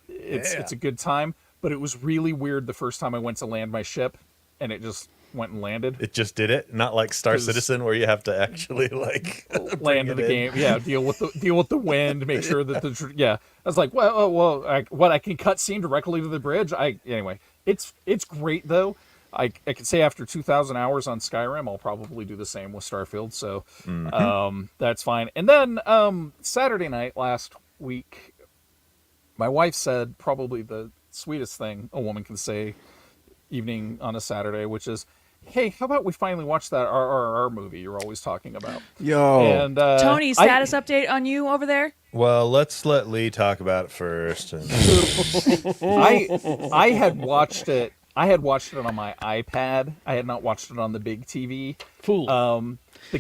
Speaker 5: It's a good time, but it was really weird the first time I went to land my ship, and it just went and landed.
Speaker 1: It just did it, not like Star
Speaker 5: 'Cause-
Speaker 1: Citizen where you have to actually like
Speaker 5: Land in the game, yeah. Deal with the wind, make sure that I was like, I can cut scene directly to the bridge. Anyway, it's great though. I can say after 2,000 hours on Skyrim, I'll probably do the same with Starfield. So that's fine. And then Saturday night last week, my wife said probably the sweetest thing a woman can say evening on a Saturday, which is, hey, how about we finally watch that RRR movie you're always talking about?
Speaker 3: Yo,
Speaker 5: And
Speaker 4: Tony, status update on you over there?
Speaker 1: Well, let's let Lee talk about it first. And...
Speaker 5: I had watched it. I had watched it on my iPad. I had not watched it on the big TV.
Speaker 2: Fool.
Speaker 5: The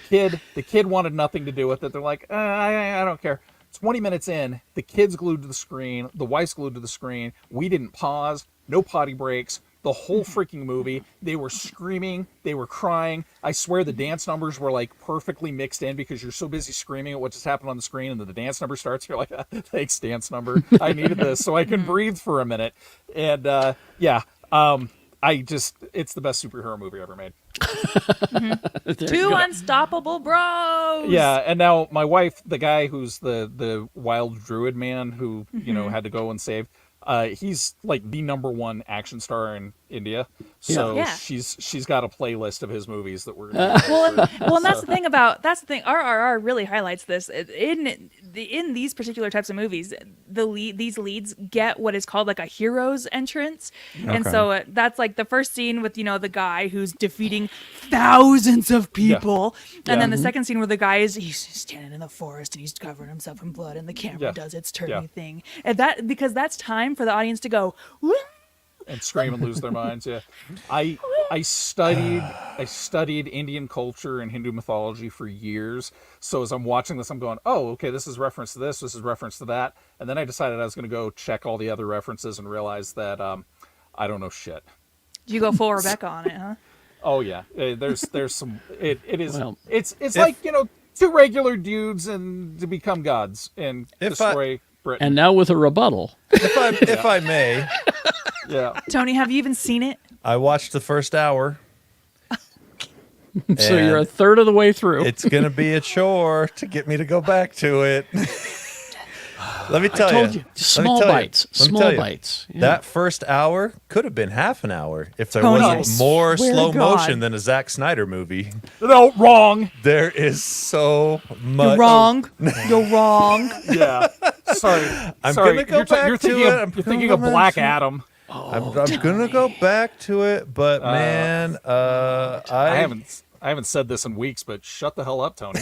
Speaker 5: kid wanted nothing to do with it. They're like, I don't care. 20 minutes in, the kid's glued to the screen. The wife's glued to the screen. We didn't pause. No potty breaks. The whole freaking movie. They were screaming. They were crying. I swear the dance numbers were like perfectly mixed in because you're so busy screaming at what just happened on the screen, and then the dance number starts. You're like, thanks, dance number. I needed this so I can breathe for a minute. And it's the best superhero movie ever made.
Speaker 4: Two unstoppable bros.
Speaker 5: Yeah, and now my wife, the guy who's the wild druid man who had to go and save, he's like the #1 action star in India. So
Speaker 4: Yeah.
Speaker 5: she's got a playlist of his movies that we're
Speaker 4: Well, and that's the thing. RRR really highlights this in these particular types of movies. These leads get what is called like a hero's entrance, and so that's like the first scene with the guy who's defeating thousands of people, and then the second scene where the guy he's standing in the forest and he's covering himself in blood, and the camera does its turny thing, and because that's time for the audience to go, woo!
Speaker 5: and scream and lose their minds. Yeah, I studied Indian culture and Hindu mythology for years. So as I'm watching this, I'm going, oh, okay, this is reference to this. This is reference to that. And then I decided I was going to go check all the other references and realize that I don't know shit.
Speaker 4: Did you go full Rebecca on it, huh?
Speaker 5: Oh yeah, there's some. It is.
Speaker 2: Well,
Speaker 5: it's like two regular dudes and to become gods and destroy Britain.
Speaker 2: And now with a rebuttal.
Speaker 1: if I may,
Speaker 5: Yeah.
Speaker 4: Tony, have you even seen it?
Speaker 1: I watched the first hour.
Speaker 2: So you're a
Speaker 1: and
Speaker 2: third of the way through.
Speaker 1: It's going to be a chore to get me to go back to it. Let me tell
Speaker 2: I told you,
Speaker 1: Let me
Speaker 2: small
Speaker 1: tell you.
Speaker 2: bites,
Speaker 1: Let me
Speaker 2: small
Speaker 1: tell you.
Speaker 2: bites. Yeah.
Speaker 1: That first hour could have been half an hour if there
Speaker 4: Tony,
Speaker 1: wasn't more
Speaker 4: swear to
Speaker 1: slow
Speaker 4: God.
Speaker 1: motion than a Zack Snyder movie.
Speaker 5: No, wrong.
Speaker 1: There is so much.
Speaker 4: You're wrong. You're wrong.
Speaker 5: Yeah. Sorry.
Speaker 1: I'm
Speaker 5: Sorry.
Speaker 1: gonna go
Speaker 5: you're
Speaker 1: back
Speaker 5: you're
Speaker 1: to
Speaker 5: thinking
Speaker 1: it.
Speaker 5: Of,
Speaker 1: I'm
Speaker 5: you're
Speaker 1: gonna
Speaker 5: thinking
Speaker 1: go
Speaker 5: of
Speaker 1: back
Speaker 5: Black
Speaker 1: to it.
Speaker 5: Adam.
Speaker 1: I'm gonna go back to it, but man,
Speaker 5: I haven't said this in weeks, but shut the hell up, Tony.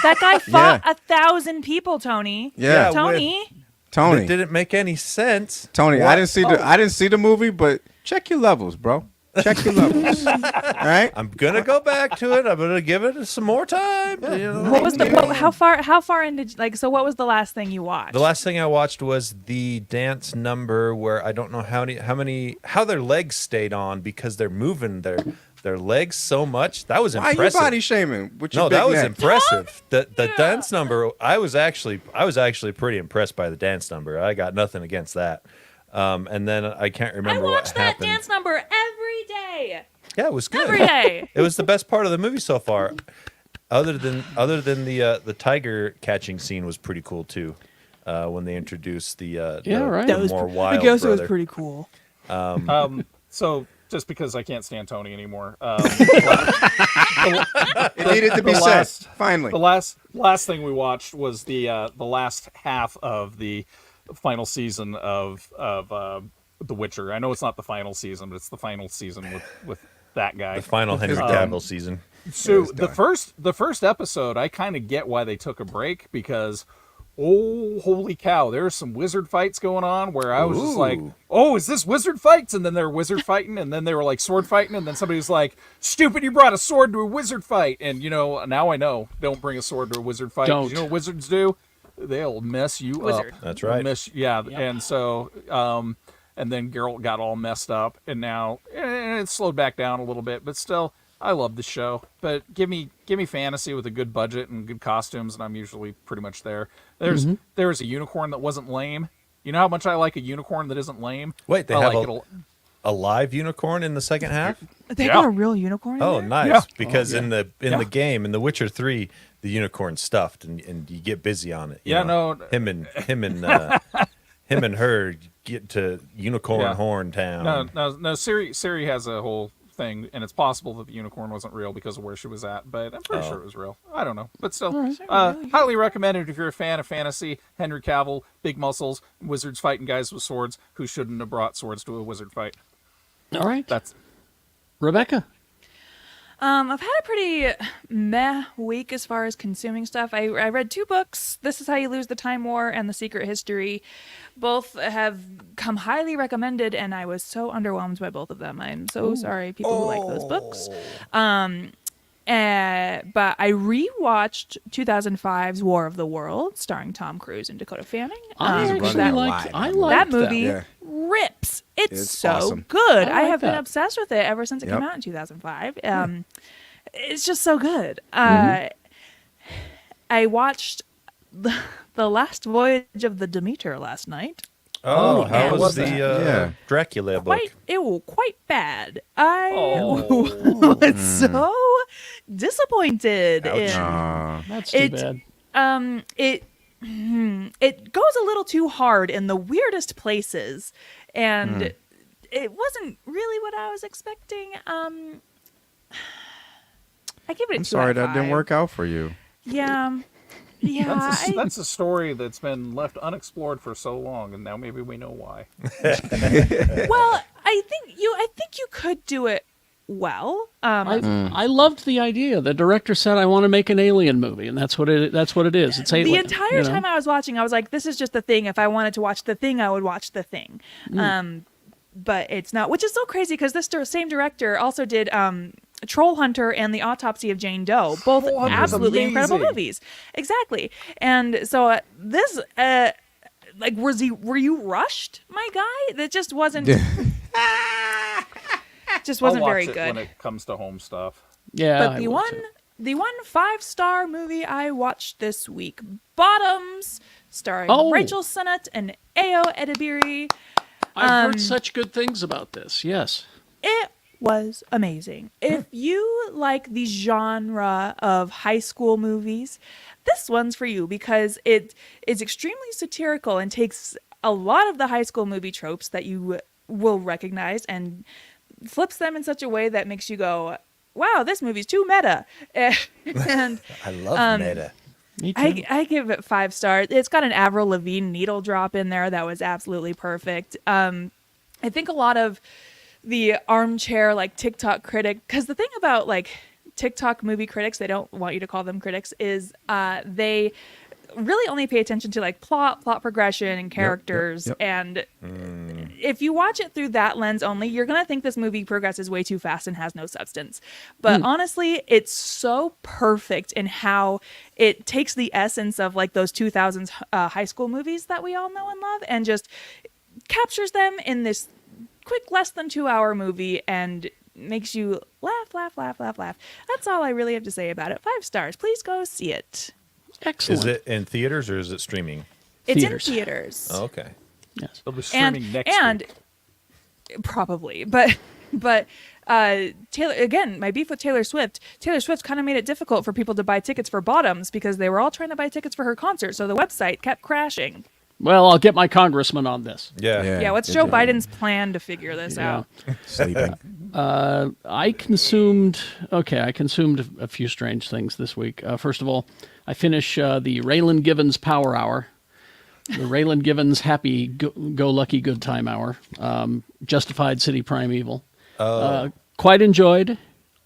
Speaker 4: That guy fought
Speaker 3: Yeah.
Speaker 4: 1,000 people, Tony.
Speaker 3: Yeah.
Speaker 4: Tony.
Speaker 1: It
Speaker 3: Tony.
Speaker 1: didn't make any sense.
Speaker 3: Tony,
Speaker 1: What?
Speaker 3: I didn't see the movie, but check your levels, bro. Check your levels. All right?
Speaker 1: I'm gonna go back to it. I'm gonna give it some more time. You know?
Speaker 4: What was the how far into like so what was the last thing you watched?
Speaker 1: The last thing I watched was the dance number where I don't know how their legs stayed on because they're moving their legs so much. That was
Speaker 3: Why
Speaker 1: impressive.
Speaker 3: you body shaming? With your
Speaker 1: No,
Speaker 3: big
Speaker 1: that was
Speaker 3: neck?
Speaker 1: impressive. The dance number, I was actually pretty impressed by the dance number. I got nothing against that. And then I can't
Speaker 4: I
Speaker 1: remember
Speaker 4: watch
Speaker 1: what
Speaker 4: that
Speaker 1: happened.
Speaker 4: dance number every day.
Speaker 1: Yeah, it was good.
Speaker 4: Every day.
Speaker 1: It was the best part of the movie so far. Other than the tiger catching scene was pretty cool too. When they introduced the
Speaker 2: right.
Speaker 1: the more wild brother.
Speaker 4: pretty cool.
Speaker 5: So just because I can't stand Tony anymore,
Speaker 3: It needed to be
Speaker 5: the
Speaker 3: said.
Speaker 5: last-
Speaker 3: Finally.
Speaker 5: the last thing we watched was the last half of the final season of The Witcher. I know it's not the final season, but it's the final season with that guy.
Speaker 1: The final Henry Cavill season.
Speaker 5: So
Speaker 3: it's
Speaker 5: the
Speaker 3: done.
Speaker 5: first episode, I kind of get why they took a break because, oh holy cow, there's some wizard fights going on where I was just like,
Speaker 1: Ooh.
Speaker 5: oh, is this wizard fights? And then they're wizard fighting, and then they were like sword fighting, and then somebody was like, stupid, you brought a sword to a wizard fight, and now I know, don't bring a sword to a wizard fight. 'Cause
Speaker 2: Don't.
Speaker 5: You know what wizards do? They'll mess you
Speaker 4: Wizard.
Speaker 5: up.
Speaker 1: That's right.
Speaker 5: And so. And then Geralt got all messed up, and now it slowed back down a little bit, but still, I love the show. But give me fantasy with a good budget and good costumes, and I'm usually pretty much there. There's a unicorn that wasn't lame. You know how much I like a unicorn that isn't lame?
Speaker 1: Wait, they
Speaker 5: I
Speaker 1: have
Speaker 5: like
Speaker 1: a live unicorn in the second half?
Speaker 4: They
Speaker 5: Yeah.
Speaker 4: got a real unicorn in
Speaker 1: Oh,
Speaker 4: there?
Speaker 1: nice!
Speaker 5: Yeah.
Speaker 1: Because in the
Speaker 5: Yeah.
Speaker 1: game, in The Witcher 3, the unicorn's stuffed, and you get busy on it. you
Speaker 5: Yeah,
Speaker 1: know?
Speaker 5: no.
Speaker 1: Him and her get to Unicorn
Speaker 5: Yeah.
Speaker 1: Horn Town.
Speaker 5: No. Siri has a whole thing, and it's possible that the unicorn wasn't real because of where she was at, but I'm pretty sure it was real. I don't know, but still, highly recommended if you're a fan of fantasy. Henry Cavill, big muscles, wizards fighting guys with swords who shouldn't have brought swords to a wizard fight.
Speaker 2: All right.
Speaker 5: That's
Speaker 2: Rebecca.
Speaker 4: I've had a pretty meh week as far as consuming stuff. I read 2 books, This Is How You Lose the Time War and The Secret History. Both have come highly recommended, and I was so underwhelmed by both of them. I'm so sorry, people who like those books. But I rewatched 2005's War of the Worlds, starring Tom Cruise and Dakota Fanning.
Speaker 2: I
Speaker 3: He's
Speaker 2: actually
Speaker 3: running
Speaker 4: that,
Speaker 3: a
Speaker 2: liked.
Speaker 3: lot.
Speaker 2: I
Speaker 3: That
Speaker 2: liked
Speaker 4: that movie
Speaker 3: Yeah.
Speaker 4: rips. It's
Speaker 3: It's
Speaker 4: so
Speaker 3: awesome.
Speaker 4: good.
Speaker 2: I
Speaker 4: I
Speaker 2: like
Speaker 4: have been
Speaker 2: that.
Speaker 4: obsessed with it ever since it came
Speaker 3: Yep.
Speaker 4: out in 2005. It's just so good. I watched the Last Voyage of the Demeter last night.
Speaker 1: Oh, how
Speaker 4: yeah.
Speaker 1: was the
Speaker 3: Yeah.
Speaker 1: Dracula book?
Speaker 4: Quite bad. I
Speaker 5: Oh.
Speaker 4: was so disappointed in
Speaker 2: That's too
Speaker 4: It-
Speaker 2: bad.
Speaker 4: it goes a little too hard in the weirdest places, and it wasn't really what I was expecting. I give it.
Speaker 3: I'm sorry that didn't work out for you.
Speaker 4: Yeah.
Speaker 5: That's a story that's been left unexplored for so long, and now maybe we know why.
Speaker 4: Well, I think you could do it well.
Speaker 2: I loved the idea. The director said, "I want to make an alien movie," and that's what it is. It's
Speaker 4: The
Speaker 2: alien.
Speaker 4: entire time I was watching, I was like, "This is just the thing. If I wanted to watch the thing, I would watch the thing." But it's not, which is so crazy because this same director also did Troll Hunter and The Autopsy of Jane Doe, both
Speaker 5: Troll Hunter's
Speaker 4: absolutely incredible
Speaker 5: amazing.
Speaker 4: movies. Exactly. And so this, were you rushed, my guy? That just wasn't. Just wasn't
Speaker 5: I'll watch
Speaker 4: very
Speaker 5: it
Speaker 4: good.
Speaker 5: when it comes to home stuff.
Speaker 2: Yeah,
Speaker 4: But
Speaker 2: I
Speaker 4: the
Speaker 2: would
Speaker 4: one,
Speaker 2: too.
Speaker 4: the one 5-star movie I watched this week, Bottoms, starring
Speaker 2: Oh.
Speaker 4: Rachel Sennett and Ayo Edebiri.
Speaker 2: I've heard such good things about this. Yes.
Speaker 4: It was amazing. If you like the genre of high school movies, this one's for you because it is extremely satirical and takes a lot of the high school movie tropes that you will recognize and flips them in such a way that makes you go, wow, this movie's too meta. And
Speaker 1: I love meta.
Speaker 2: Me too.
Speaker 4: I give it 5 stars. It's got an Avril Lavigne needle drop in there that was absolutely perfect. I think a lot of the armchair like TikTok critic, because the thing about like TikTok movie critics, they don't want you to call them critics, is they really only pay attention to like plot progression and characters.
Speaker 3: yep.
Speaker 4: And if you watch it through that lens only, you're going to think this movie progresses way too fast and has no substance. But honestly, it's so perfect in how it takes the essence of like those 2000s high school movies that we all know and love and just captures them in this quick less than 2-hour movie and makes you laugh. That's all I really have to say about it. 5 stars. Please go see it.
Speaker 2: Excellent.
Speaker 1: Is it in theaters or is it streaming?
Speaker 4: It's
Speaker 2: Theaters.
Speaker 4: in theaters.
Speaker 1: Oh, okay.
Speaker 2: Yes.
Speaker 5: It'll be streaming next week.
Speaker 4: Probably, but Taylor, again, my beef with Taylor Swift kind of made it difficult for people to buy tickets for Bottoms because they were all trying to buy tickets for her concert, so the website kept crashing.
Speaker 2: Well, I'll get my congressman on this.
Speaker 1: Yeah.
Speaker 4: Yeah, what's
Speaker 3: good
Speaker 4: Joe
Speaker 3: job.
Speaker 4: Biden's plan to figure this
Speaker 2: Yeah.
Speaker 4: out?
Speaker 3: Sleeping.
Speaker 2: I consumed a few strange things this week. First of all, I finished the Raylan Givens Power Hour, the Raylan Givens Happy Go Lucky Good Time Hour, Justified City Primeval. Quite enjoyed.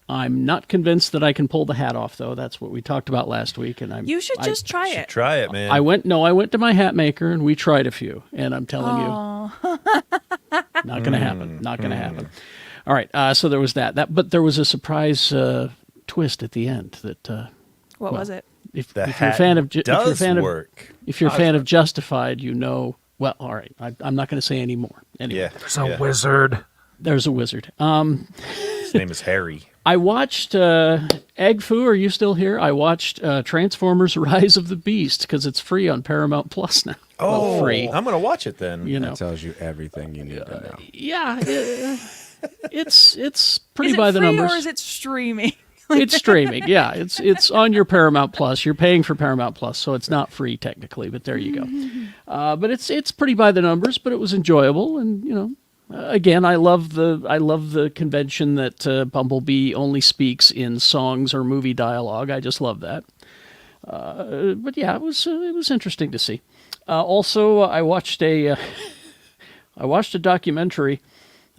Speaker 2: I'm not convinced that I can pull the hat off, though. That's what we talked about last week, and
Speaker 4: You should just try it.
Speaker 1: Try it, man.
Speaker 2: I went to my hat maker and we tried a few, and I'm telling you, not going to happen. Not going to happen. All right, so there was that. But there was a surprise twist at the end that.
Speaker 4: What was it?
Speaker 1: the
Speaker 2: If you're a
Speaker 1: hat
Speaker 2: fan of
Speaker 1: work.
Speaker 2: if you're a fan of Justified, you know. Well, all right, I'm not going to say any more. Anyway,
Speaker 1: Yeah.
Speaker 5: There's a wizard.
Speaker 2: there's a wizard.
Speaker 1: His name is Harry.
Speaker 2: I watched Egg Foo. Are you still here? I watched Transformers: Rise of the Beast because it's free on Paramount Plus now. Well, free.
Speaker 1: I'm going to watch it then.
Speaker 2: You know,
Speaker 3: That tells you everything you need to know.
Speaker 2: yeah, it's pretty
Speaker 4: Is it
Speaker 2: by the
Speaker 4: free
Speaker 2: numbers.
Speaker 4: or is it streaming?
Speaker 2: It's streaming. Yeah, it's on your Paramount Plus. You're paying for Paramount Plus, so it's not free technically. But there you go. But it's pretty by the numbers. But it was enjoyable, and you know. Again, I love the convention that Bumblebee only speaks in songs or movie dialogue. I just love that. But yeah, it was interesting to see. Also, I watched a documentary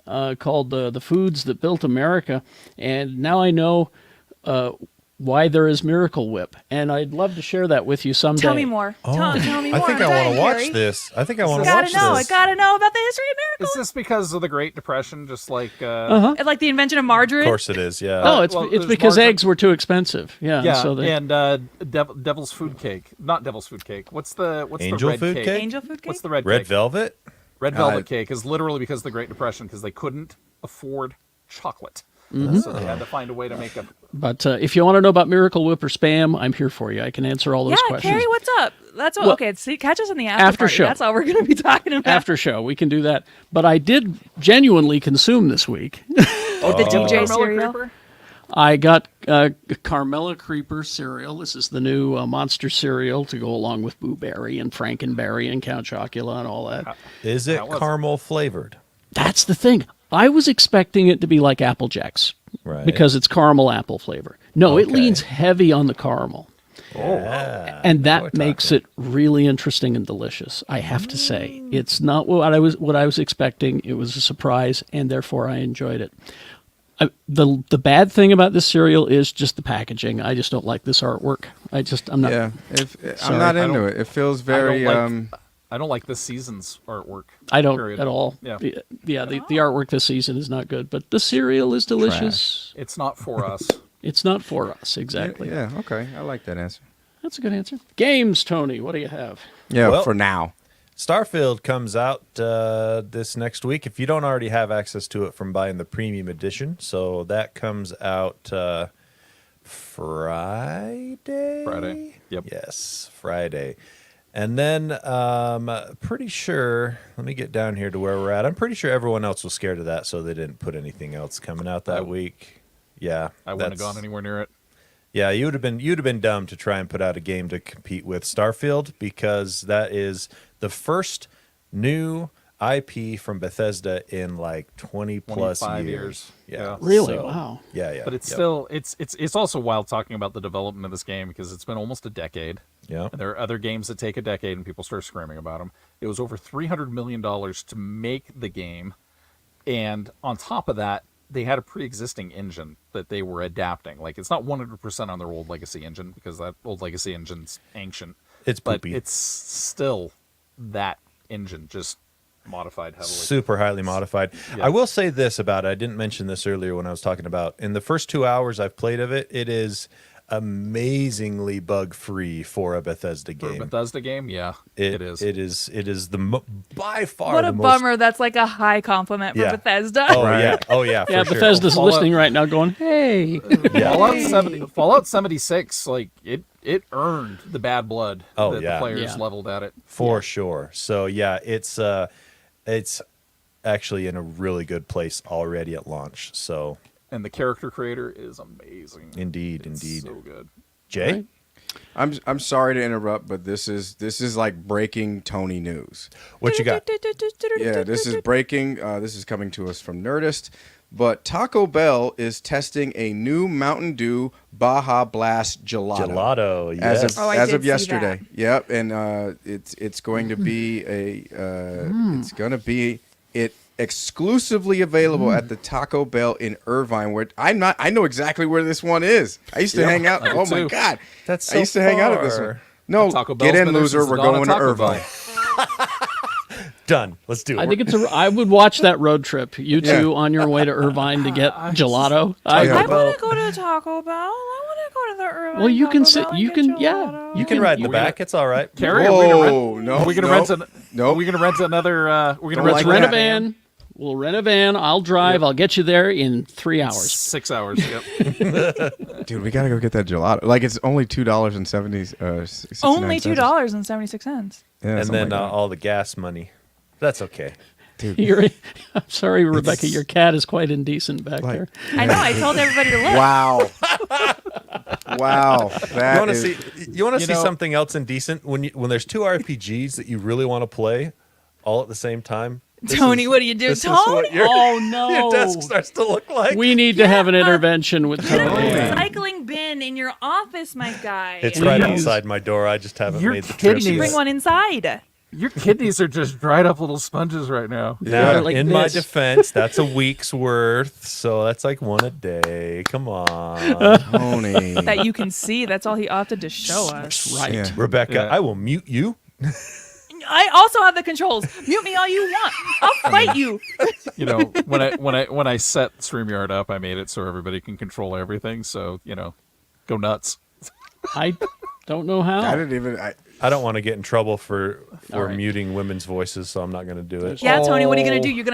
Speaker 2: called "The Foods That Built America," and now I know why there is Miracle Whip, and I'd love to share that with you someday.
Speaker 4: Tell me more. Tell me more.
Speaker 1: I think
Speaker 4: I'm
Speaker 1: I want
Speaker 4: dying,
Speaker 1: to watch
Speaker 4: Harry.
Speaker 1: this. I think I want to
Speaker 4: Gotta
Speaker 1: watch
Speaker 4: know.
Speaker 1: this.
Speaker 4: I gotta know about the history of
Speaker 5: Is
Speaker 4: miracles.
Speaker 5: this because of the Great Depression? Just like
Speaker 4: Like the invention of margarine.
Speaker 1: Of course it is, yeah.
Speaker 2: No, it's
Speaker 5: well,
Speaker 2: it's
Speaker 5: there's
Speaker 2: because
Speaker 5: margin-
Speaker 2: eggs were too expensive. Yeah,
Speaker 5: yeah,
Speaker 2: so they,
Speaker 5: and Devil's Food Cake, not Devil's Food Cake. What's the
Speaker 1: Angel
Speaker 5: red
Speaker 1: food
Speaker 5: cake?
Speaker 1: cake?
Speaker 4: Angel food cake.
Speaker 5: What's the red
Speaker 1: Red
Speaker 5: cake?
Speaker 1: Velvet?
Speaker 5: Red velvet cake is literally because of the Great Depression because they couldn't afford chocolate, so they had to find a way to make a.
Speaker 2: But if you want to know about Miracle Whip or Spam, I'm here for you. I can answer all those
Speaker 4: Yeah,
Speaker 2: questions.
Speaker 4: Carrie, what's up? That's what.
Speaker 2: Well,
Speaker 4: Okay, see, catch us in the after
Speaker 2: after
Speaker 4: party.
Speaker 2: show.
Speaker 4: That's all we're gonna be talking about.
Speaker 2: After show, we can do that. But I did genuinely consume this week.
Speaker 4: the DJ
Speaker 5: Carmela
Speaker 4: cereal.
Speaker 5: Creeper?
Speaker 2: I got Carmela Creeper cereal. This is the new monster cereal to go along with Boo Berry and Frankenberry and Count Chocula and all that.
Speaker 1: Is it
Speaker 5: That was-
Speaker 1: caramel flavored?
Speaker 2: That's the thing. I was expecting it to be like Apple Jacks
Speaker 1: Right.
Speaker 2: because it's caramel apple flavor. No, it
Speaker 1: Okay.
Speaker 2: leans heavy on the caramel.
Speaker 1: Yeah.
Speaker 2: And
Speaker 1: Now we're
Speaker 2: that makes
Speaker 1: talking.
Speaker 2: it really interesting and delicious. I have to say, it's not what I was expecting. It was a surprise, and therefore I enjoyed it. The bad thing about this cereal is just the packaging. I just don't like this artwork. I'm not.
Speaker 3: Yeah,
Speaker 2: Sorry,
Speaker 3: I'm not
Speaker 5: I
Speaker 3: into
Speaker 5: don't-
Speaker 3: it. It feels very.
Speaker 5: I don't like this season's artwork.
Speaker 2: I don't
Speaker 5: period.
Speaker 2: at all.
Speaker 5: Yeah.
Speaker 2: The artwork this season is not good, but the cereal is delicious.
Speaker 5: It's not for us.
Speaker 2: It's not for us exactly.
Speaker 3: Yeah, okay. I like that answer.
Speaker 2: That's a good answer. Games, Tony. What do you have?
Speaker 3: Yeah,
Speaker 1: Well-
Speaker 3: for now.
Speaker 1: Starfield comes out this next week. If you don't already have access to it from buying the premium edition, so that comes out Friday.
Speaker 5: Friday. Yep.
Speaker 1: Yes, Friday. And then pretty sure, let me get down here to where we're at. I'm pretty sure everyone else was scared of that, so they didn't put anything else coming out that week. Yeah.
Speaker 5: I wouldn't have gone anywhere near it.
Speaker 1: Yeah, you'd have been dumb to try and put out a game to compete with Starfield, because that is the first new IP from Bethesda in like 20 plus
Speaker 5: 25
Speaker 1: years. Yeah.
Speaker 2: Really?
Speaker 1: So,
Speaker 2: Wow.
Speaker 1: Yeah.
Speaker 5: But it's still it's also wild talking about the development of this game because it's been almost a decade.
Speaker 1: Yeah.
Speaker 5: And there are other games that take a decade and people start screaming about them. It was over $300 million to make the game, and on top of that, they had a pre-existing engine that they were adapting. Like, it's not 100% on their old legacy engine because that old legacy engine's ancient.
Speaker 1: It's
Speaker 5: but
Speaker 1: poopy.
Speaker 5: it's still that engine, just modified heavily.
Speaker 1: Super highly modified.
Speaker 5: Yeah.
Speaker 1: I will say this about it. I didn't mention this earlier when I was talking about, in the first 2 hours I've played of it, it is amazingly bug-free for a Bethesda
Speaker 5: For
Speaker 1: game.
Speaker 5: a Bethesda game, yeah, it is.
Speaker 1: It is by far
Speaker 4: What
Speaker 1: the
Speaker 4: a
Speaker 1: most.
Speaker 4: bummer. That's like a high compliment for
Speaker 1: Yeah.
Speaker 4: Bethesda.
Speaker 1: Oh
Speaker 3: Right.
Speaker 1: yeah. Oh yeah.
Speaker 2: Yeah,
Speaker 1: For sure.
Speaker 2: Bethesda's
Speaker 5: Fallout-
Speaker 2: listening right now going, hey.
Speaker 1: Yeah.
Speaker 5: Fallout 76, like it earned the bad blood
Speaker 1: Oh,
Speaker 5: that
Speaker 1: yeah.
Speaker 5: the players
Speaker 2: Yeah.
Speaker 5: leveled at it.
Speaker 1: For sure. So yeah, it's actually in a really good place already at launch. So
Speaker 5: And the character creator is amazing.
Speaker 1: indeed,
Speaker 5: It's
Speaker 1: indeed.
Speaker 5: so good.
Speaker 1: Jay,
Speaker 2: Right.
Speaker 3: I'm sorry to interrupt, but this is like breaking Tony news.
Speaker 1: what you got?
Speaker 3: Yeah, this is breaking. This is coming to us from Nerdist. But Taco Bell is testing a new Mountain Dew Baja Blast gelato.
Speaker 1: Gelato.
Speaker 3: As
Speaker 1: Yes.
Speaker 3: of,
Speaker 4: Oh, I
Speaker 3: as
Speaker 4: did
Speaker 3: of
Speaker 4: see
Speaker 3: yesterday.
Speaker 4: that.
Speaker 3: Yep, and it's going to be it's going to be exclusively available at the Taco Bell in Irvine. Where I know exactly where this one is. I used to hang out.
Speaker 5: I do
Speaker 3: Oh my
Speaker 5: too.
Speaker 3: god,
Speaker 1: That's
Speaker 3: I used to hang out at this
Speaker 1: far.
Speaker 3: one. No,
Speaker 5: Taco Bell's
Speaker 3: get in,
Speaker 5: been there
Speaker 3: loser.
Speaker 5: since the
Speaker 3: We're
Speaker 5: dawn of
Speaker 3: going to
Speaker 5: Taco
Speaker 3: Irvine.
Speaker 5: Bell.
Speaker 1: Done. Let's do it.
Speaker 2: I think I would watch that road trip. You two
Speaker 3: Yeah.
Speaker 2: on your way to Irvine to get gelato.
Speaker 3: Yeah.
Speaker 4: I
Speaker 1: Bell.
Speaker 4: want to go to Taco Bell. I want to go to the Irvine.
Speaker 2: Well, you can
Speaker 4: Taco
Speaker 2: sit.
Speaker 4: Bell and
Speaker 2: You
Speaker 4: get
Speaker 2: can. Yeah.
Speaker 4: gelato.
Speaker 1: you can ride in the
Speaker 5: We're gonna-
Speaker 1: back. It's all right.
Speaker 5: Carrie, are we gonna
Speaker 3: Whoa,
Speaker 5: rent?
Speaker 3: no,
Speaker 5: Are we gonna
Speaker 3: no,
Speaker 5: rent an?
Speaker 3: no.
Speaker 5: Are we gonna rent another? We're gonna
Speaker 3: Don't
Speaker 5: rent
Speaker 3: like
Speaker 2: Rent a
Speaker 3: that.
Speaker 2: van. We'll rent a van. I'll drive.
Speaker 5: Yep.
Speaker 2: I'll get you there in 3 hours.
Speaker 5: 6 hours. Yep.
Speaker 3: Dude, we gotta go get that gelato. Like it's only $2.70.
Speaker 4: Only $2.76.
Speaker 3: Yeah,
Speaker 1: And
Speaker 3: something
Speaker 1: then
Speaker 3: like that.
Speaker 1: all the gas money. That's okay.
Speaker 2: You're, I'm sorry, Rebecca. Your cat is quite indecent back
Speaker 3: Like-
Speaker 2: there.
Speaker 4: I know. I told everybody to look.
Speaker 3: Wow. Wow. That
Speaker 1: You want to
Speaker 3: is-
Speaker 1: see? You want to
Speaker 5: You
Speaker 1: see
Speaker 5: know-
Speaker 1: something else indecent when there's two RPGs that you really want to play all at the same time? This
Speaker 4: Tony,
Speaker 1: is-
Speaker 4: what do you do?
Speaker 1: this is
Speaker 4: Tony?
Speaker 1: what your,
Speaker 2: Oh no!
Speaker 1: your desk starts to look like.
Speaker 2: We need to have an intervention with
Speaker 4: Put a
Speaker 2: Tony.
Speaker 4: recycling bin in your office, my guy.
Speaker 1: It's right
Speaker 5: Please.
Speaker 1: outside my door. I just haven't
Speaker 5: You're
Speaker 1: made the trip.
Speaker 5: kidding me.
Speaker 1: yet.
Speaker 4: Bring one inside.
Speaker 5: Your kidneys are just dried up little sponges right now.
Speaker 1: Now,
Speaker 2: Yeah, like
Speaker 1: in my
Speaker 2: this.
Speaker 1: defense, that's a week's worth, so that's like one a day. Come on,
Speaker 3: Tony.
Speaker 4: That you can see. That's all he opted to show us.
Speaker 2: Right.
Speaker 3: Yeah.
Speaker 1: Rebecca.
Speaker 5: Yeah.
Speaker 1: I will mute you.
Speaker 4: I also have the controls. Mute me all you want. I'll fight you.
Speaker 5: You know, when I set StreamYard up, I made it so everybody can control everything. So go nuts.
Speaker 2: I don't know how.
Speaker 3: I didn't even.
Speaker 1: I don't want to get in trouble for
Speaker 2: All right.
Speaker 1: muting women's voices, so I'm not going to do it.
Speaker 4: Yeah, Tony. What are you gonna do? You're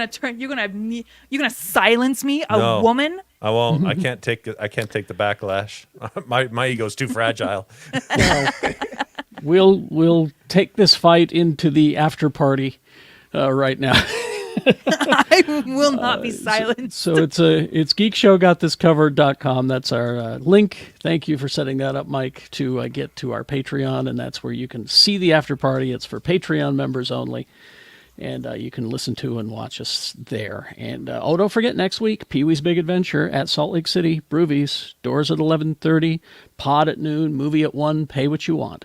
Speaker 4: gonna silence me, a
Speaker 1: No.
Speaker 4: woman?
Speaker 1: I won't. I can't take the backlash. My ego's too fragile.
Speaker 2: We'll take this fight into the after party right now.
Speaker 4: I will not be silenced.
Speaker 2: So it's geekshowgotthiscovered.com. That's our link. Thank you for setting that up, Mike, to get to our Patreon, and that's where you can see the after party. It's for Patreon members only, and you can listen to and watch us there. And don't forget, next week, Pee-wee's Big Adventure at Salt Lake City, Broovies, doors at 11:30, pod at noon, movie at 1, pay what you want.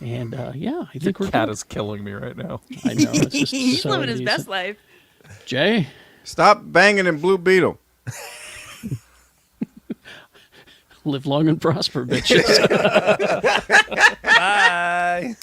Speaker 2: And I think we're
Speaker 5: Cat
Speaker 2: good.
Speaker 5: is killing me right now.
Speaker 2: I know, it's just
Speaker 4: He's
Speaker 2: so
Speaker 4: living his
Speaker 2: indecent.
Speaker 4: best life.
Speaker 2: Jay,
Speaker 3: Stop banging in Blue Beetle.
Speaker 2: live long and prosper, bitches.
Speaker 1: Bye.